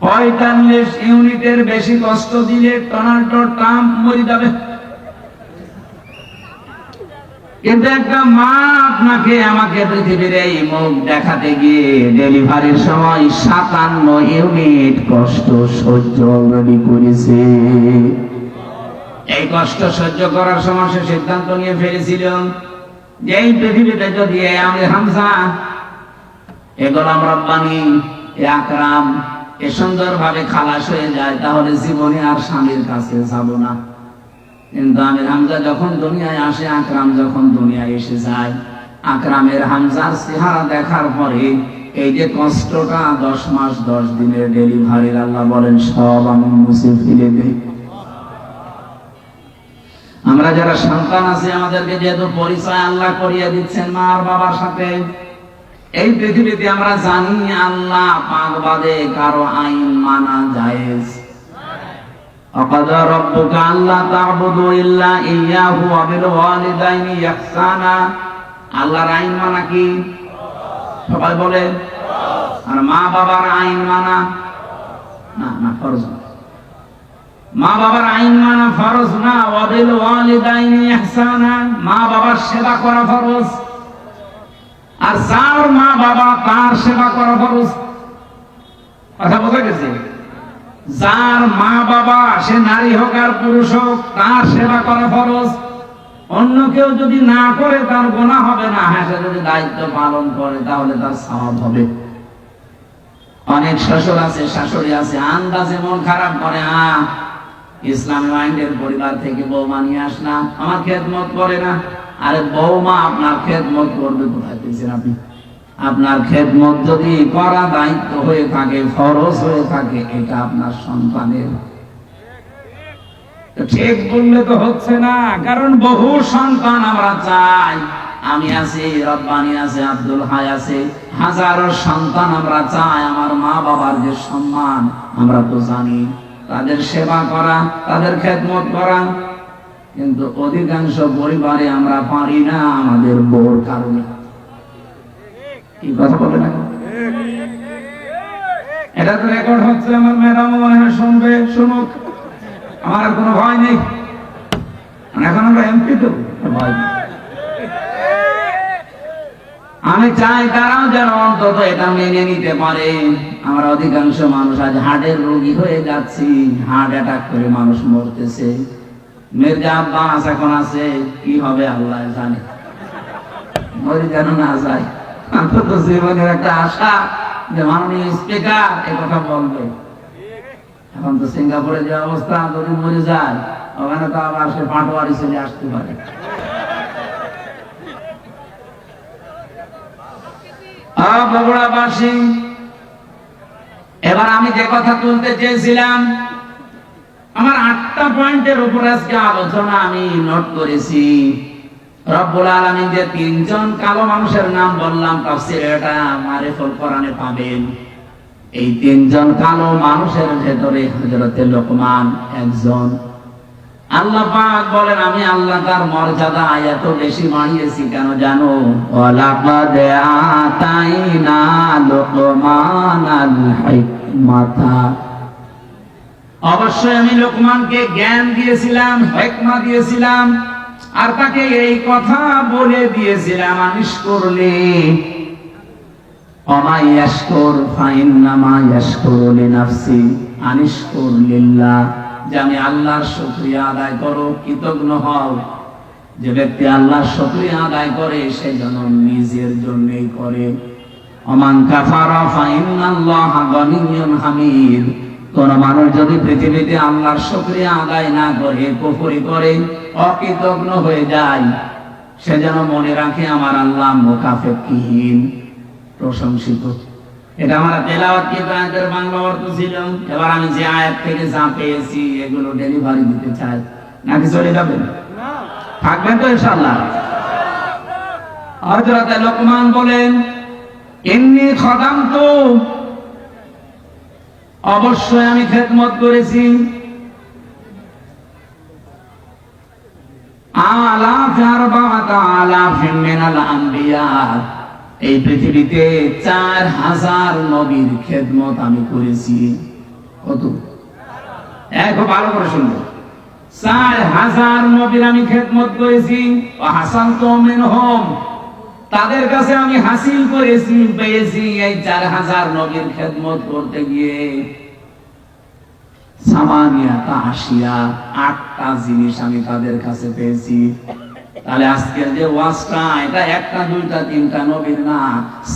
45 ইউনিটের বেশি কষ্ট দিলে ডোনাল্ড ট্রাম্প মরে যাবে। কিন্তু একটা মা আপনাকে আমাকে পৃথিবীর এই মুখ দেখাতে গিয়ে ডেলিভারির সময় 57 ইউনিট কষ্ট সহ্য অলরেডি করেছে। এই কষ্ট সহ্য করার সময় সে সিদ্ধান্ত নিয়ে ফেলেছিল যে এই পৃথিবীতে যদি আমি হামজা, এ গোলাম রব্বানী, এ আকরাম এ সুন্দরভাবে খালাস হয়ে যায়, তাহলে জীবনে আর স্বামীর কাছে যাব না। কিন্তু আমির হামজা যখন দুনিয়ায় আসে, আকরাম যখন দুনিয়ায় এসে যায়, আকরামের হামজার চেহারা দেখার পরে এই যে কষ্টটা 10 মাস 10 দিনের ডেলিভারির, আল্লাহ বলেন সব আমি মুছে ফেলে দেই। আমরা যারা সন্তান আছি, আমাদেরকে যেহেতু পরিচয় আল্লাহ করিয়ে দিচ্ছেন মা আর বাবার সাথে, এই পৃথিবীতে আমরা জানি আল্লাহ পাক বাদে কারো আইন মানা জায়েজ। وقضى ربك ألا تعبدوا إلا إياه وبالوالدين إحسانا। আল্লাহর আইন মানা কি? সবাই বলে। আর মা বাবার আইন মানা না ফরজ। মা বাবার আইন মানা ফরজ না। وبالوالدين إحسانا, মা বাবার সেবা করা ফরজ। আর যার মা বাবা তার সেবা করা ফরজ। কথা বোঝা গেছে? যার মা বাবা, সে নারী হোক আর পুরুষ হোক, তার সেবা করা ফরজ। অন্য কেউ যদি না করে তার গুনাহ হবে না। হ্যাঁ, সে যদি দায়িত্ব পালন করে তাহলে তার সওয়াব হবে। অনেক শ্বশুর আছে, শাশুড়ি আছে, আন্দাজে মন খারাপ করে, ইসলামী মাইন্ডের পরিবার থেকে বৌমা নিয়ে আস না, আমার খেদমত করে না। আরে বৌমা আপনার খেদমত করবে কোথায় পেয়েছেন আপনি? আপনার খেদমত যদি করা দায়িত্ব হয়ে থাকে, ফরজ হয়ে থাকে, এটা আপনার সন্তানের। ঠিক বললে তো হচ্ছে না, কারণ বহু সন্তান আমরা চাই। আমি আছি, রব্বানি আছে, আব্দুল হাই আছে, হাজারো সন্তান আমরা চাই আমার মা বাবার যে সম্মান, আমরা তো জানি তাদের সেবা করা, তাদের খেদমত করা। কিন্তু অধিকাংশ পরিবারে আমরা পারি না আমাদের বউর কারণে। কি কথা বলে না? এটা তো রেকর্ড হচ্ছে, আমার ম্যাডাম মনে হয় শুনবে, শুনুক, আমার কোনো ভয় নেই। এখন আমরা এমপি তো ভয়। আমি চাই তারাও যেন অন্তত এটা মেনে নিতে পারে। আমরা অধিকাংশ মানুষ আজ হার্টের রোগী হয়ে যাচ্ছি, হার্ট অ্যাটাক করে মানুষ মরতেছে। মির্জা আব্বাস এখন আছে, কি হবে আল্লাহ জানে, মরে যেন না যায়। অন্তত জীবনের একটা আশা যে মাননীয় স্পিকার এ কথা বলবে। এখন তো সিঙ্গাপুরে যে অবস্থা, যদি মরে যায় ওখানে তো আবার সে পাটোয়ারি চলে আসতে পারে। বগুড়াবাসী, এবার আমি যে কথা তুলতে চেয়েছিলাম, আমার 8টা পয়েন্টের উপর আজকে আলোচনা আমি নোট করেছি। রব্বুল আলামিন যে 3 জন কালো মানুষের নাম বললাম তাফসীরে, এটা মারিফুল কোরআনে পাবেন। এই 3 জন কালো মানুষের ভেতরে হযরতে লোকমান একজন। আল্লাহ পাক বলেন, আমি আল্লাহ তার মর্যাদা এত বেশি বাড়িয়েছি কেন জানো? ওয়ালাকাদ আতাইনা লোকমানাল হিকমাতা, অবশ্যই আমি লোকমানকে জ্ঞান দিয়েছিলাম, হিকমা দিয়েছিলাম, আর তাকে এই কথা বলে দিয়েছিলাম, আনিশ করলে ওমা ইয়াশকুর ফাইন্নামা ইয়াশকুরু লিনাফসি আনিশ লিল্লাহ, যে আমি আল্লাহর শুকরিয়া আদায় করো, কৃতজ্ঞ হও। যে ব্যক্তি আল্লাহর শুকরিয়া আদায় করে সে যেন নিজের জন্যই করে। ওমান কাফারা ফাইন্নাল্লাহা গনিয়্যুন হামিদ, কোন মানুষ যদি পৃথিবীতে আল্লাহর শুকরিয়া আদায় না করে, কুফরি করে, অকৃতজ্ঞ হয়ে যায়, সে যেন মনে রাখে আমার আল্লাহ মুকাফেকিহীন, প্রশংসিত। এটা আমার তেলাওয়াত কি আয়াতের বাংলা অর্থ ছিল। এবার আমি যে আয়াত থেকে যা পেয়েছি এগুলো ডেলিভারি দিতে চাই, নাকি চলে যাবেন? থাকবেন তো ইনশাআল্লাহ? হযরত লোকমান বলেন, ইন্নী খাদামতু, অবশ্যই আমি খেদমত করেছি, আলাফ আলাফিন মিনাল আম্বিয়া, এই পৃথিবীতে 4000 নবীর খেদমত আমি করেছি। কত? খুব ভালো করে শুনবো। 4000 নবীর আমি খেদমত করেছি। হাসানতু মিনহুম, তাদের কাছে আমি হাসিল করেছি, পেয়েছি। এই 4000 নবীর খেদমত করতে গিয়ে সামানিয়াতা আশিয়া, 8টা জিনিস আমি তাদের কাছে পেয়েছি। তাহলে আজকের যে ওয়াজটা, এটা 1টা 2টা 3টা নবীর না,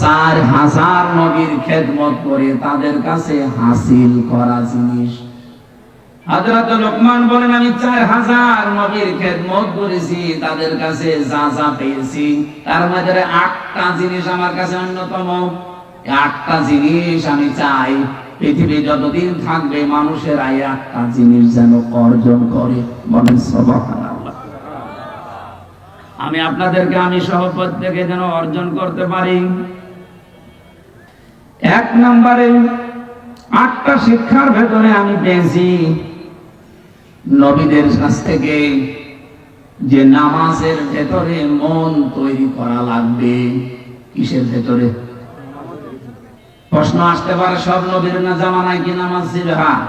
4000 নবীর খেদমত করে তাদের কাছে হাসিল করা জিনিস। হযরত লোকমান বলেন, আমি 4000 নবীর খেদমত করেছি, তাদের কাছে যা যা পেয়েছি তার মধ্যে 8টা জিনিস আমার কাছে অন্যতম। 8টা জিনিস আমি চাই পৃথিবী যতদিন থাকবে মানুষের এই 8টা জিনিস যেন অর্জন করে। বলেন সুবহানাল্লাহ। আমি আপনাদেরকে, আমি সহ প্রত্যেকে যেন অর্জন করতে পারি। 1 নম্বরে 8টা শিক্ষার ভেতরে আমি পেয়েছি নবীদের কাছ থেকে যে নামাজের ভেতরে মন তৈরি করা লাগবে। কিসের ভেতরে? প্রশ্ন আসতে পারে, সব নবীর না জামানায় কি নামাজ ছিল? হ্যাঁ,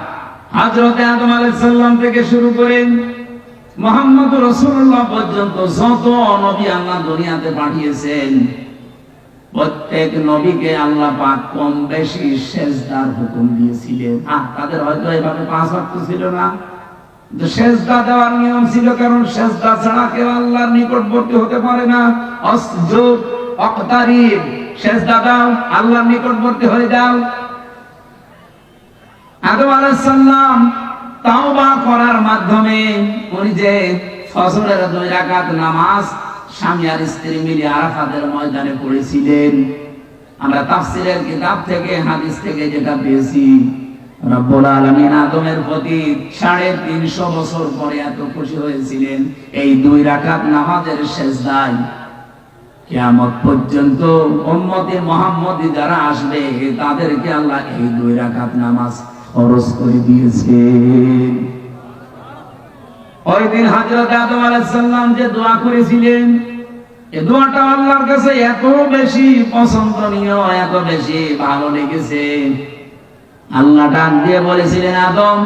হযরত আদম আলাইহিস সালাম থেকে শুরু করে মুহাম্মদ রাসূলুল্লাহ পর্যন্ত যত নবী আল্লাহ দুনিয়াতে পাঠিয়েছেন, প্রত্যেক নবীকে আল্লাহ পাক কম বেশি সিজদার হুকুম দিয়েছিলেন। তাদের হয়তো এভাবে 5 ওয়াক্ত ছিল না, কিন্তু সিজদা দেওয়ার নিয়ম ছিল, কারণ সিজদা ছাড়া কেউ আল্লাহর নিকটবর্তী হতে পারে না। আসজুদ ওয়াক্তারিব, সিজদা দাও, আল্লাহর নিকটবর্তী হয়ে যাও। আদম আলাইহিস সালাম তাওবা করার মাধ্যমে উনি যে ফজরের 2 রাকাত নামাজ স্বামী আর স্ত্রী মিলে আরাফাতের ময়দানে পড়েছিলেন, আমরা তাফসীরের কিতাব থেকে, হাদিস থেকে যেটা পেয়েছি, রব্বুল আলামিন আদমের প্রতি 350 বছর পরে এত খুশি হয়েছিলেন এই 2 রাকাত নামাজের সিজদায়। কিয়ামত পর্যন্ত উম্মতে মুহাম্মদী যারা আসবে তাদেরকে আল্লাহ এই 2 রাকাত নামাজ ফরজ করে দিয়েছেন। ওই দিন হযরত আদম আলাইহিস সালাম যে দোয়া করেছিলেন, এই দোয়াটা আল্লাহর কাছে এত বেশি পছন্দনীয়, এত বেশি ভালো লেগেছে, আল্লাহ ডাক দিয়ে বলেছিলেন, আদম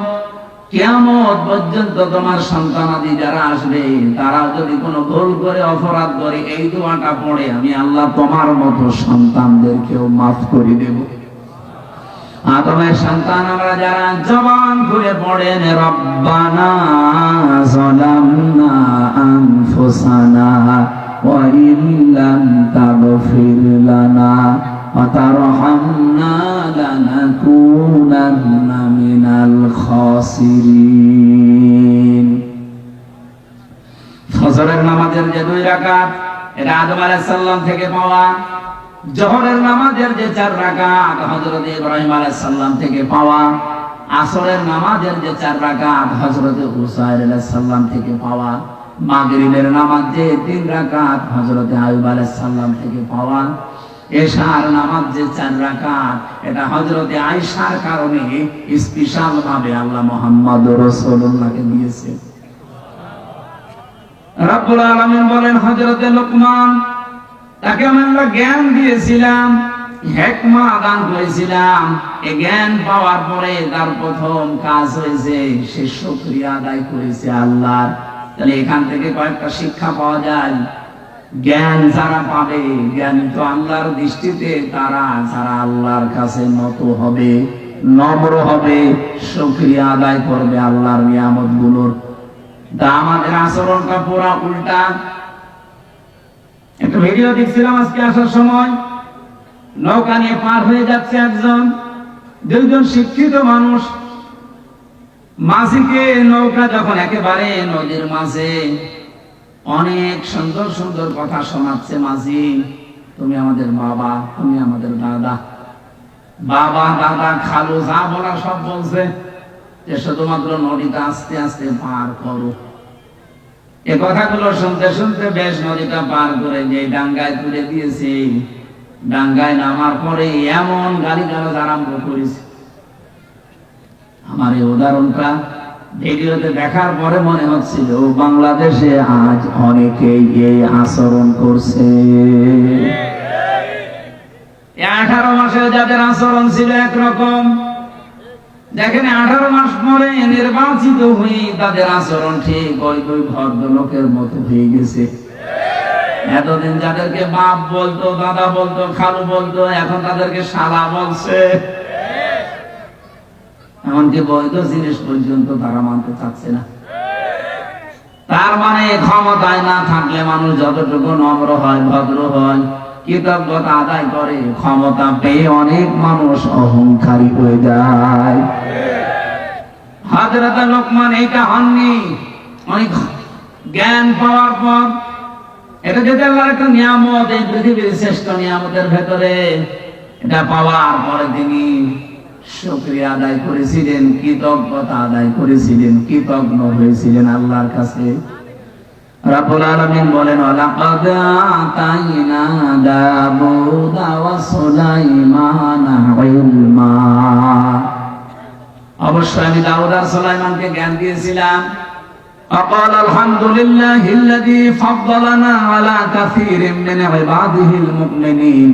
কিয়ামত পর্যন্ত তোমার সন্তানাদি যারা আসবে তারা যদি কোনো ভুল করে অপরাধ করে এই দোয়াটা পড়ে, আমি আল্লাহ তোমার মতো সন্তানদেরকেও মাফ করে দেব। আদমের সন্তান আমরা যারা জবান খুলে পড়েন রব্বানা যালামনা আনফুসানা ওয়া ইল্লাম তাগফির লানা ওয়া তারহামনা লানাকুনান্না মিনাল খাসিরিন। ফজরের নামাজের যে 2 রাকাত এটা আদম আলাইহিস সালাম থেকে পাওয়া, জোহরের নামাজের যে 4 রাকাত হযরত ইব্রাহিম আলাইহিস সালাম থেকে পাওয়া, আসরের নামাজের যে 4 রাকাত হযরত উসাইর আলাইহিস সালাম থেকে পাওয়া, মাগরিবের নামাজ যে 3 রাকাত হযরত আইয়ুব আলাইহিস সালাম থেকে পাওয়া, এশার নামাজ যে 4 রাকাত এটা হযরত আয়েশার কারণে স্পেশাল ভাবে আল্লাহ মুহাম্মদুর রাসূলুল্লাহকে দিয়েছে। রব্বুল আলামিন বলেন হযরত লোকমান তাকে আমরা জ্ঞান দিয়েছিলাম, হিকমা দান করেছিলাম। এই জ্ঞান পাওয়ার পরে তার প্রথম কাজ হয়েছে সে শুকরিয়া আদায় করেছে আল্লাহর। তাহলে এখান থেকে কয়েকটা শিক্ষা পাওয়া যায়। জ্ঞান যারা পাবে, জ্ঞান তো আল্লাহর দৃষ্টিতে তারা যারা আল্লাহর কাছে নত হবে, নম্র হবে, শুকরিয়া আদায় করবে আল্লাহর নিয়ামতগুলোর। তা আমাদের আচরণটা পুরা উল্টা। একটা ভিডিও দেখছিলাম আজকে আসার সময়, নৌকা নিয়ে পার হয়ে যাচ্ছে একজন, 2 জন শিক্ষিত মানুষ। মাঝিকে নৌকা যখন একেবারে নদীর মাঝে অনেক সুন্দর সুন্দর কথা শোনাচ্ছে, মাঝি তুমি আমাদের বাবা, তুমি আমাদের দাদা, বাবা দাদা খালু যা বলার সব বলছে, যে শুধুমাত্র নদীটা আস্তে আস্তে পার করো। এ কথাগুলো শুনতে শুনতে বেশ নদীটা পার করে যে ডাঙ্গায় তুলে দিয়েছে। ডাঙ্গায় নামার পরে এমন গালিগালাজ আরম্ভ করেছে। আমার এই উদাহরণটা ভিডিওতে দেখার পরে মনে হচ্ছিল বাংলাদেশে আজ অনেকেই এই আচরণ করছে। 18 মাসে যাদের আচরণ ছিল একরকম, দেখেন 18 মাস পরে নির্বাচিত হয়ে তাদের আচরণ ঠিক ওই ভদ্রলোকের মতো হয়ে গেছে। এতদিন যাদেরকে বাপ বলতো, দাদা বলতো, খালু বলতো, এখন তাদেরকে শালা বলছে। এমনকি বৈধ জিনিস পর্যন্ত তারা মানতে চাচ্ছে না। তার মানে ক্ষমতায় না থাকলে মানুষ যতটুকু নম্র হয়, ভদ্র হয়, কৃতজ্ঞতা আদায় করে, ক্ষমতা পেয়ে অনেক মানুষ অহংকারী হয়ে যায়। হযরত লোকমান এইটা হননি। অনেক জ্ঞান পাওয়ার পর, এটা যদি আল্লাহর একটা নিয়ামত, এই পৃথিবীর শ্রেষ্ঠ নিয়ামতের ভেতরে, এটা পাওয়ার পরে তিনি শুকরিয়া আদায় করেছিলেন, কৃতজ্ঞতা আদায় করেছিলেন, কৃতজ্ঞ হয়েছিলেন আল্লাহর কাছে। রব্বুল আলামিন বলেন লাকাদ আতাইনা দাউদা ওয়া সুলাইমানা ইলমা। অবশ্যই আমি দাউদ আর সুলাইমানকে জ্ঞান দিয়েছিলাম। وقال الحمد لله الذي فضلنا على كثير من عباده المؤمنين।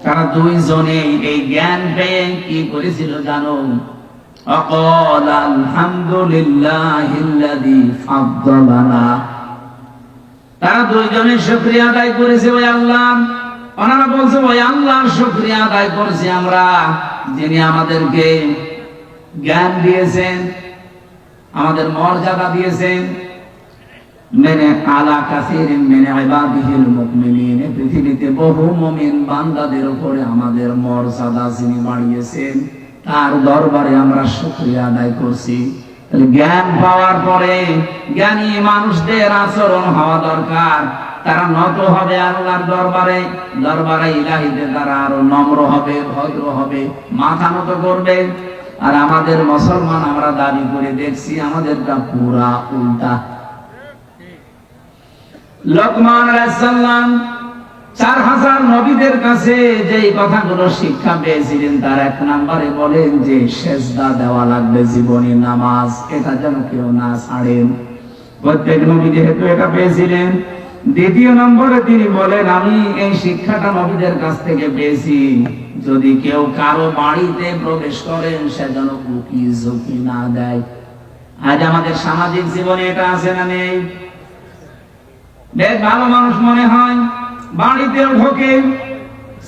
তারা 2 জনে এই জ্ঞান পেয়ে কি করেছিল জানো? وقال الحمد لله الذي فضلنا। তারা 2 জনে শুকরিয়া আদায় করেছে ওই আল্লাহ। ওনারা বলছে ওই আল্লাহর শুকরিয়া আদায় করছি আমরা, যিনি আমাদেরকে জ্ঞান দিয়েছেন, আমাদের মর্যাদা দিয়েছেন। মেনে আলা কাসিরিন মিন ইবাদিহিল মুমিনিন, পৃথিবীতে বহু মুমিন বান্দাদের উপরে আমাদের মর্যাদা যিনি বাড়িয়েছেন, তার দরবারে আমরা শুকরিয়া আদায় করছি। তাহলে জ্ঞান পাওয়ার পরে জ্ঞানী মানুষদের আচরণ হওয়া দরকার। তারা নত হবে আল্লাহর দরবারে, দরবারে ইলাহিতে তারা আরো নম্র হবে, ভদ্র হবে, মাথা নত করবে। আর আমাদের মুসলমান আমরা দাবি করে দেখছি আমাদেরটা পুরা উল্টা। লোকমান আলাইহিস সালাম 4000 নবীদের কাছে যে কথাগুলো শিক্ষা পেয়েছিলেন, তার 1 নম্বরে বলেন যে সেজদা দেওয়া লাগবে, জীবনী নামাজ, এটা যেন কেউ না ছাড়েন। প্রত্যেক নবী যেহেতু এটা পেয়েছিলেন। 2 নম্বরে তিনি বলেন আমি এই শিক্ষাটা নবীদের কাছ থেকে পেয়েছি, যদি কেউ কারো বাড়িতে প্রবেশ করেন সে যেন উকি ঝুঁকি না দেয়। আজ আমাদের সামাজিক জীবনে এটা আছে না নেই? বেশ ভালো মানুষ মনে হয়, বাড়িতেও ঢোকে,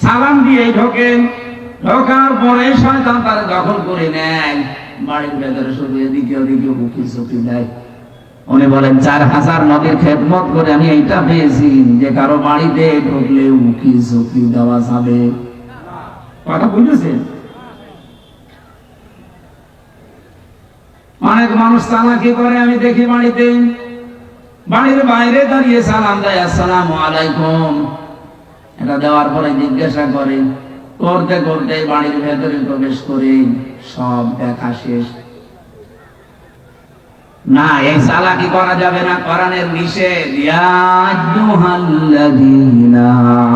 সালাম দিয়ে ঢোকে, ঢোকার পরে শয়তান তার দখল করে নেয়, বাড়ির ভেতরে শুধু এদিকে ওদিকে উকি চুকি দেয়। উনি বলেন 4000 নবীর খেদমত করে আমি এইটা পেয়েছি যে কারো বাড়িতে ঢুকলে উকি চুকি দেওয়া যাবে। কথা বুঝেছেন? অনেক মানুষ চালাকি করে, আমি দেখি বাড়িতে, বাড়ির বাইরে দাঁড়িয়ে সালাম দেয়, আসসালামু আলাইকুম। এটা দেওয়ার পরে জিজ্ঞাসা করে, করতে করতে বাড়ির ভেতরে প্রবেশ করে সব দেখা শেষ। না, এই চালাকি করা যাবে না, কোরআনের নিষেধ। ইয়া আইয়ুহাল্লাযীনা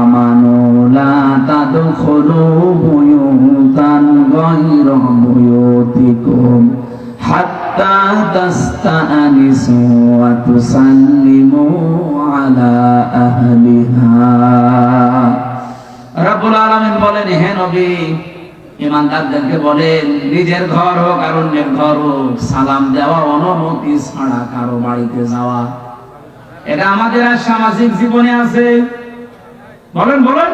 আমানু লা তাদখুলু বুয়ুতান গায়রা বুয়ুতিকুম হাত্তা তাস্তানিসু ওয়া তুসাল্লিমু আলা আহলিহা। রব্বুল আলামিন বলেন, হে নবী, ইমানদারদেরকে বলেন, নিজের ঘর হোক আর অন্যের ঘর হোক, সালাম দেওয়া অনুমতি ছাড়া কারো বাড়িতে যাওয়া, এটা আমাদের আর সামাজিক জীবনে আছে। বলেন বলেন,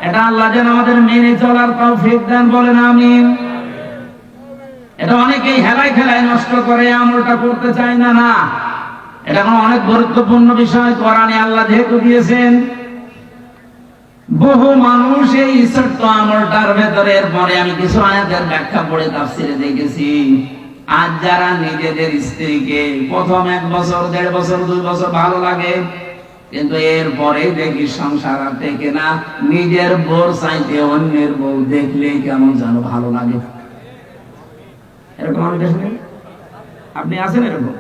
এটা আল্লাহ যেন আমাদের মেনে চলার তৌফিক দেন, বলেন আমিন। এটা অনেকেই হেলায় খেলায় নষ্ট করে, আমলটা করতে চায় না। না, এটা অনেক গুরুত্বপূর্ণ বিষয়, কোরআনে আল্লাহ যেহেতু দিয়েছেন। বহু মানুষ এই ছোট্ট আমলটার ভেতরে, এরপরে আমি কিছু আয়াতের ব্যাখ্যা পড়ে তাফসিরে দেখেছি, আজ যারা নিজেদের স্ত্রীকে প্রথম 1 বছর 1.5 বছর 2 বছর ভালো লাগে, কিন্তু এরপরে দেখি সংসার আর টেকে না, নিজের বউর চাইতে অন্যের বউ দেখলেই কেমন যেন ভালো লাগে। এরকম আমি দেখিনি? আপনি আছেন এরকম?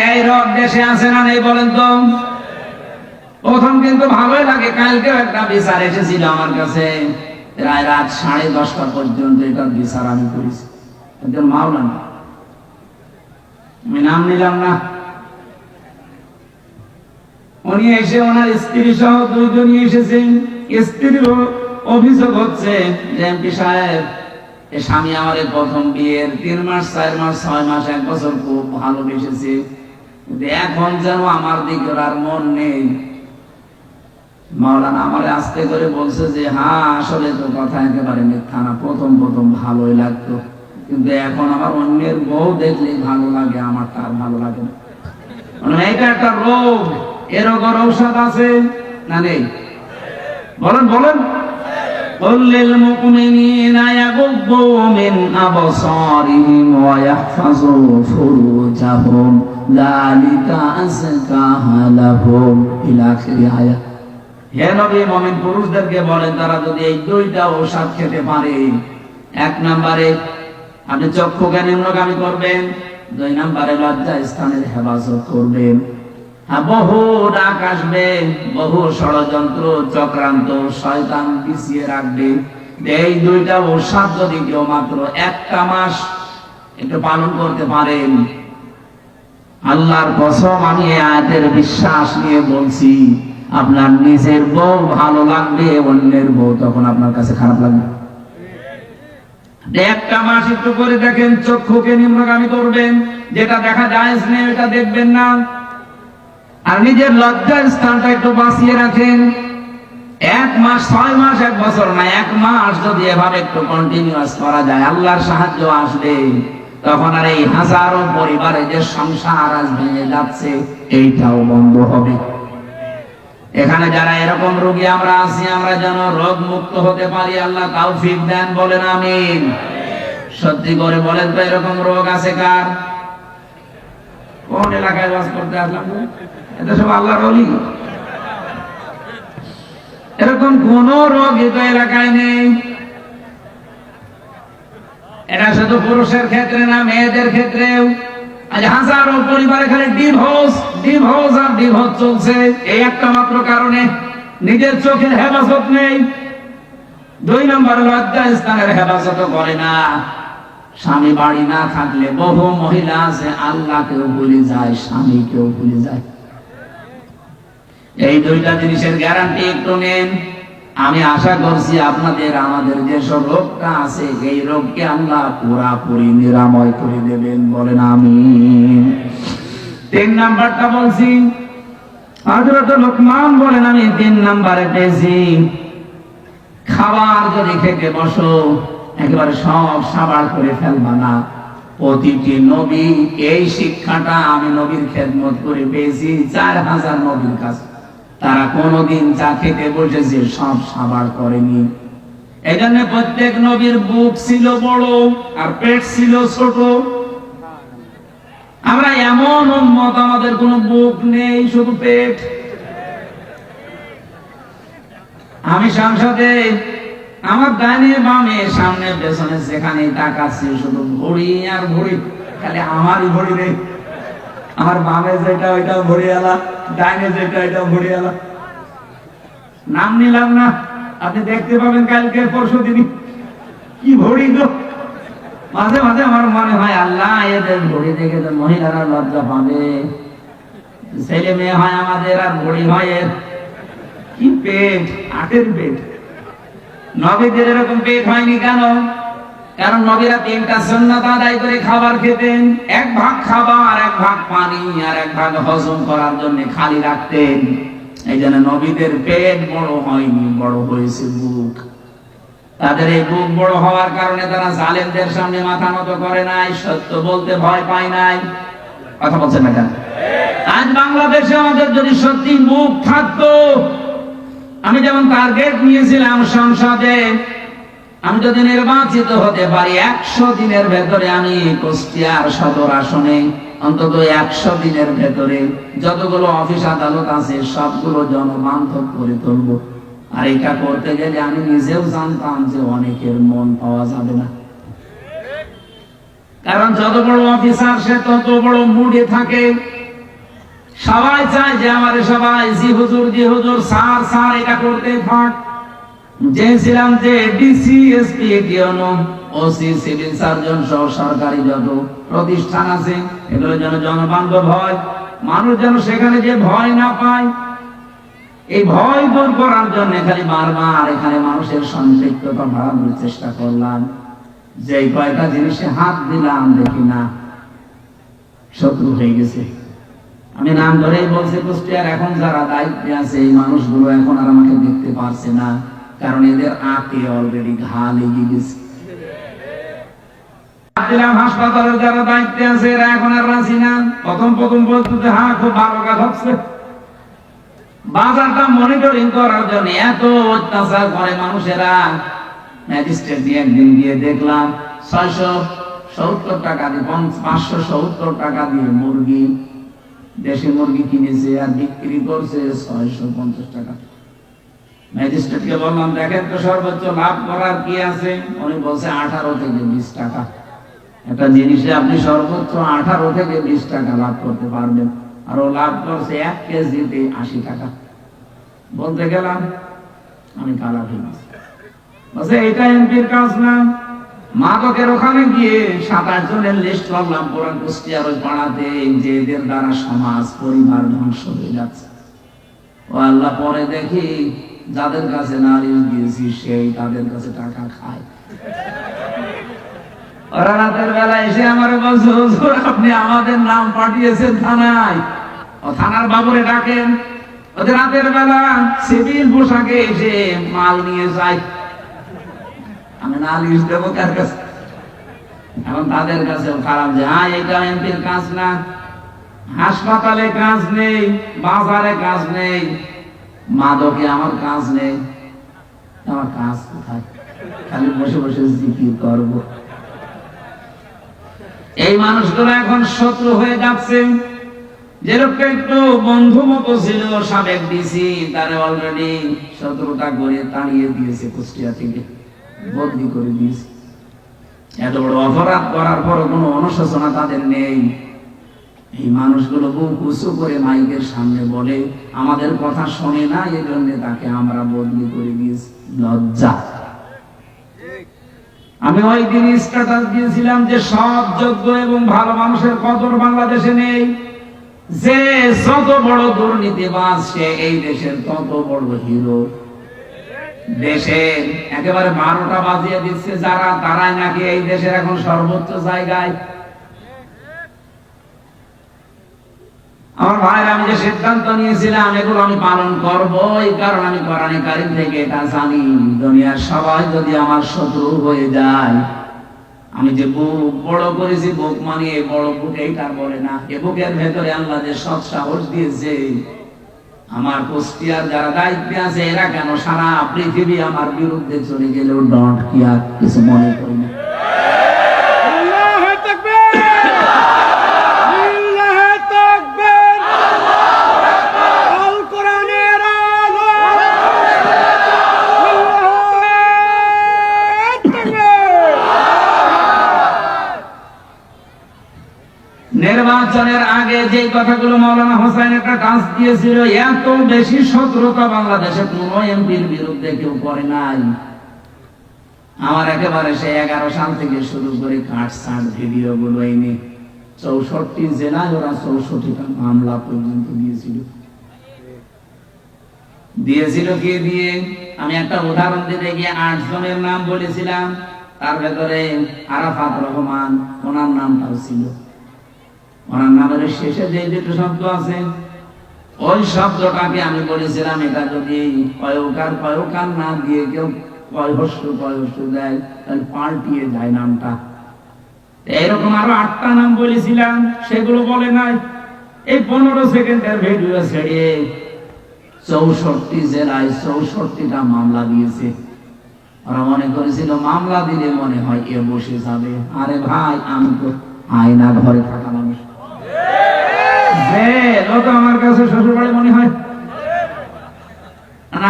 এই রব দেশে আছে না নেই বলেন তো? প্রথম কিন্তু ভালোই লাগে। কালকেও একটা বিচার এসেছিল আমার কাছে, প্রায় রাত 10:30 পর্যন্ত এটার বিচার আমি করেছি। একজন মাওলানা, আমি নাম নিলাম না, উনি এসে ওনার স্ত্রী সহ 2 জনই এসেছেন। স্ত্রীর অভিযোগ হচ্ছে যে এমপি সাহেব, এ স্বামী আমার প্রথম বিয়ের 3 মাস 4 মাস 6 মাস 1 বছর খুব ভালোবেসেছে, কিন্তু এখন যেন আমার দিকে আর মন নেই। মাওলানা আমারে আস্তে করে বলছে যে হ্যাঁ, আসলে তো কথা একেবারে মিথ্যা না, প্রথম ভালোই লাগতো, কিন্তু এখন আমার অন্যের বউ দেখলেই ভালো লাগে, আমার তার ভালো লাগে না। এটা একটা রোগ, এর ঔষধ আছে না নেই? বলেন বলেন। قل للمؤمنين يغضوا من أبصارهم ويحفظوا فروجهم ذلك أزكى لهم إلى آخر آية। হে নবী, মুমিন পুরুষদেরকে বলেন তারা যদি এই 2টা ঔষধ খেতে পারে, 1 নম্বরে আপনি চক্ষুকে নিম্নগামী করবেন, 2 নম্বরে লজ্জা স্থানের হেফাজত করবেন। বহু ডাক আসবে, বহু ষড়যন্ত্র চক্রান্ত শয়তান পিছিয়ে রাখবে। এই 2টা ঔষধ যদি কেউ মাত্র 1টা মাস একটু পালন করতে পারেন, আল্লাহর কসম আমি এই আয়াতের বিশ্বাস নিয়ে বলছি, আপনার নিজের বউ ভালো লাগবে, অন্যের বউ তখন আপনার কাছে খারাপ লাগবে। 1টা মাস একটু করে দেখেন, চক্ষুকে নিম্নগামী করবেন, যেটা দেখা যায় না এটা দেখবেন না, আর নিজের লজ্জার স্থানটা একটু বাঁচিয়ে রাখেন। 1 মাস 6 মাস 1 বছর না, 1 মাস যদি এভাবে একটু কন্টিনিউয়াস করা যায়, আল্লাহর সাহায্য আসবে। তখন আর এই হাজারো পরিবারে যে সংসার আজ ভেঙে যাচ্ছে, এইটাও বন্ধ হবে। এখানে যারা এরকম রোগী আমরা আছি, আমরা যেন রোগ মুক্ত হতে পারি, আল্লাহ তৌফিক দেন, বলেন আমিন। সত্যি করে বলেন তো, এরকম রোগ আছে কার? কোন এলাকায় বাস করতে আসলাম? এটা সব আল্লাহর ওলি। এরকম কোন রোগ এই এলাকায় নেই। এটা শুধু পুরুষের ক্ষেত্রে না, মেয়েদের ক্ষেত্রেও। আজ হাজারো পরিবারে খালি ডিভোর্স আর ডিভোর্স চলছে, এই একটা মাত্র কারণে। নিজের চোখের হেফাজত নেই, 2 নম্বর লজ্জা স্থানের হেফাজত করে না। স্বামী বাড়ি না থাকলে বহু মহিলা আছে আল্লাহকেও ভুলে যায়, স্বামীকেও ভুলে যায়। এই 2টা জিনিসের গ্যারান্টি একটু নেন। আমি আশা করছি আপনাদের আমাদের যেসব রোগটা আছে এই রোগকে আল্লাহ পুরাপুরি নিরাময় করে দেবেন, বলেন আমিন। 3 নাম্বারটা বলছি, হযরত লোকমান বলেন আমি 3 নাম্বারে পেয়েছি, খাবার যদি খেতে বসো একেবারে সব সাবাড় করে ফেলবা না। প্রতিটি নবী এই শিক্ষাটা আমি নবীর খেদমত করে পেয়েছি 4000 নবীর কাছে, তারা কোনদিন চা খেতে বসেছে সব সাবাড় করেনি। এই জন্য প্রত্যেক নবীর বুক ছিল বড় আর পেট ছিল ছোট। আমরা এমন উম্মত আমাদের কোনো বুক নেই, শুধু পেট। আমি সংসদে আমার ডাইনে বামে সামনে পেছনে যেখানে তাকাচ্ছি শুধু ভড়ি আর ভড়ি, খালি আমারই ভড়ি নেই। আমার বামে যেটা ওইটাও ভড়ি আলা, ডাইনে যেটা ওইটাও ভড়ি আলা। নাম নিলাম না, আপনি দেখতে পাবেন কালকে পরশু দিনই কি ভড়ি গো। মাঝে মাঝে আমার মনে হয় আল্লাহ এদের ভড়ি দেখে তো মহিলারা লজ্জা পাবে, ছেলে মেয়ে হয় আমাদের আর ভড়ি হয় এর। কি পেট, আটের পেট। নবীদের এরকম পেট হয়নি কেন? কারণ নবীরা 3টা সুন্নাত আদায় করে খাবার খেতেন, 1 ভাগ খাবার, 1 ভাগ পানি আর 1 ভাগ হজম করার জন্য খালি রাখতেন। এই জন্য নবীদের পেট বড় হয়নি, বড় হয়েছে বুক। তাদের এই বুক বড় হওয়ার কারণে তারা জালেমদের সামনে মাথা নত করে নাই, সত্য বলতে ভয় পায় নাই। কথা বলছেন না কেন? আজ বাংলাদেশে আমাদের যদি সত্যি মুখ থাকতো, আমি যেমন টার্গেট নিয়েছিলাম সংসদে, আমি যদি নির্বাচিত হতে পারি 100 দিনের ভেতরে আমি কুষ্টিয়ার সদর আসনে অন্তত 100 দিনের ভেতরে যতগুলো অফিস আদালত আছে সবগুলো জনবান্ধব করে তুলবো। আর এটা করতে গেলে আমি নিজেও জানতাম যে অনেকের মন পাওয়া যাবে না, কারণ যত বড় অফিসার সে তত বড় মুডে থাকে। সবাই চায় যে আমারে সবাই জি হুজুর স্যার স্যার এটা করতে থাক। চেয়েছিলাম যে ডিসি এসপি ডিওনো ওসি সিভিল সার্জন সহ সরকারি যত প্রতিষ্ঠান আছে এগুলো যেন জনবান্ধব হয়, মানুষ যেন সেখানে যে ভয় না পায়। এই ভয় দূর করার জন্য খালি বারবার এখানে মানুষের সম্পৃক্ততা বাড়ানোর চেষ্টা করলাম। যে কয়টা জিনিসে হাত দিলাম দেখি না শত্রু হয়ে গেছে। আমি নাম ধরেই বলছি, কুষ্টিয়ার এখন যারা দায়িত্বে আছে এই মানুষগুলো এখন আর আমাকে দেখতে পারছে না, কারণ এদের আঁতে অলরেডি ঘা লেগে গেছে। হাসপাতালের যারা দায়িত্বে আছে এরা এখন আর রাজি না। প্রথম বলতো যে হ্যাঁ খুব ভালো কাজ হচ্ছে। বাজারটা মনিটরিং করার জন্য এত অত্যাচার করে মানুষেরা। ম্যাজিস্ট্রেট দিয়ে একদিন গিয়ে দেখলাম 670 টাকা দিয়ে 570 টাকা দিয়ে মুরগি, দেশি মুরগি কিনেছে আর বিক্রি করছে 650 টাকা। ম্যাজিস্ট্রেটকে বললাম দেখেন তো সর্বোচ্চ লাভ করার কি আছে? উনি বলছে 18 থেকে 20 টাকা। একটা জিনিসে আপনি সর্বোচ্চ 18 থেকে 20 টাকা লাভ করতে পারবেন, আর ও লাভ করছে 1 কেজিতে 80 টাকা। বলতে গেলাম আমি কালা ফেলেছি। বলছে এটা এমপির কাজ না। মাদকের ওখানে গিয়ে 27 জনের লিস্ট করলাম পুরো কুষ্টিয়ার ওই পাড়াতে, যে এদের দ্বারা সমাজ পরিবার ধ্বংস হয়ে যাচ্ছে। ও আল্লাহ, পরে দেখি যাদের কাছে নালিশ দিয়েছি সেই তাদের কাছে টাকা খায়। ওরা রাতের বেলা এসে আমার বলছে হুজুর আপনি আমাদের নাম পাঠিয়েছেন থানায়, ও থানার বাবুরে ডাকেন। ওদের রাতের বেলা সিভিল পোশাকে এসে মাল নিয়ে যায়। আমি নালিশ দেবো কার কাছে? এখন তাদের কাছেও খারাপ যে হ্যাঁ এটা এমপির কাজ না। হাসপাতালে কাজ নেই, বাজারে কাজ নেই, মাদকে আমার কাজ নেই। আমার কাজ কোথায়? খালি বসে বসে জিকির করবো। এই মানুষগুলো এখন শত্রু হয়ে যাচ্ছে। যেরকম একটু বন্ধু মতো ছিল সাবেক ডিসি, তারা অলরেডি 17টা করে তাড়িয়ে দিয়েছে, কুষ্টিয়া থেকে বদলি করে দিয়েছে। এত বড় অপরাধ করার পর কোনো অনুশোচনা তাদের নেই। এই মানুষগুলো বুক উঁচু করে মাইকের সামনে বলে আমাদের কথা শোনে না, এই জন্য তাকে আমরা বদলি করে দিয়েছি। লজ্জা। আমি ওই দিন স্ট্যাটাস দিয়েছিলাম যে সৎ, যোগ্য এবং ভালো মানুষের কদর বাংলাদেশে নেই। যে যত বড় দুর্নীতিবাজ সে এই দেশের তত বড় হিরো। দেশের একেবারে 12টা বাজিয়ে দিচ্ছে যারা, তারাই নাকি এই দেশের এখন সর্বোচ্চ জায়গায়। আমার ভাইরা, আমি যে সিদ্ধান্ত নিয়েছিলাম এগুলো আমি পালন করব, এই কারণে আমি কোরআনে কারীম থেকে এটা জানি, দুনিয়ার সবাই যদি আমার শত্রু হয়ে যায়, আমি যে বুক বড় করেছি, বুক মানে বড় বুক এইটা বলে না, এ বুকের ভেতরে আল্লাহ যে সৎ সাহস দিয়েছে, আমার কুষ্টিয়ার যারা দায়িত্বে আছে এরা কেন সারা পৃথিবী আমার বিরুদ্ধে চলে গেলেও ডন্ট কেয়ার, কিছু মনে করি না। নির্বাচনের আগে যে কথাগুলো মাওলানা হোসেন একটা টাচ দিয়েছিল, এত বেশি শত্রুতা বাংলাদেশে কোন এমপির বিরুদ্ধে কেউ করে নাই। আমার একেবারে সে 11 সাল থেকে শুরু করে কাটছাট ভিডিও গুলো এনে 64 জেলায় ওরা 64টা মামলা পর্যন্ত দিয়েছিল কে দিয়ে? আমি একটা উদাহরণ দিতে গিয়ে 8 জনের নাম বলেছিলাম, তার ভেতরে আরাফাত রহমান, ওনার নামটাও ছিল। ওনার নামের শেষে যে দুটো শব্দ আছে, ওই শব্দটাকে আমি বলেছিলাম এটা যদি কয়কার না দিয়ে কেউ কয়হস্য দেয় তাহলে পাল্টিয়ে যায় নামটা। এইরকম আরো 8টা নাম বলেছিলাম, সেগুলো বলে নাই। এই 15 সেকেন্ডের ভিডিও ছেড়ে 64 জেলায় 64টা মামলা দিয়েছে। ওরা মনে করেছিল মামলা দিলে মনে হয় এ বসে যাবে। আরে ভাই, আমি তো আয়না ঘরে থাকা মানুষ, আমার কাছে শ্বশুর বাড়ি মনে হয়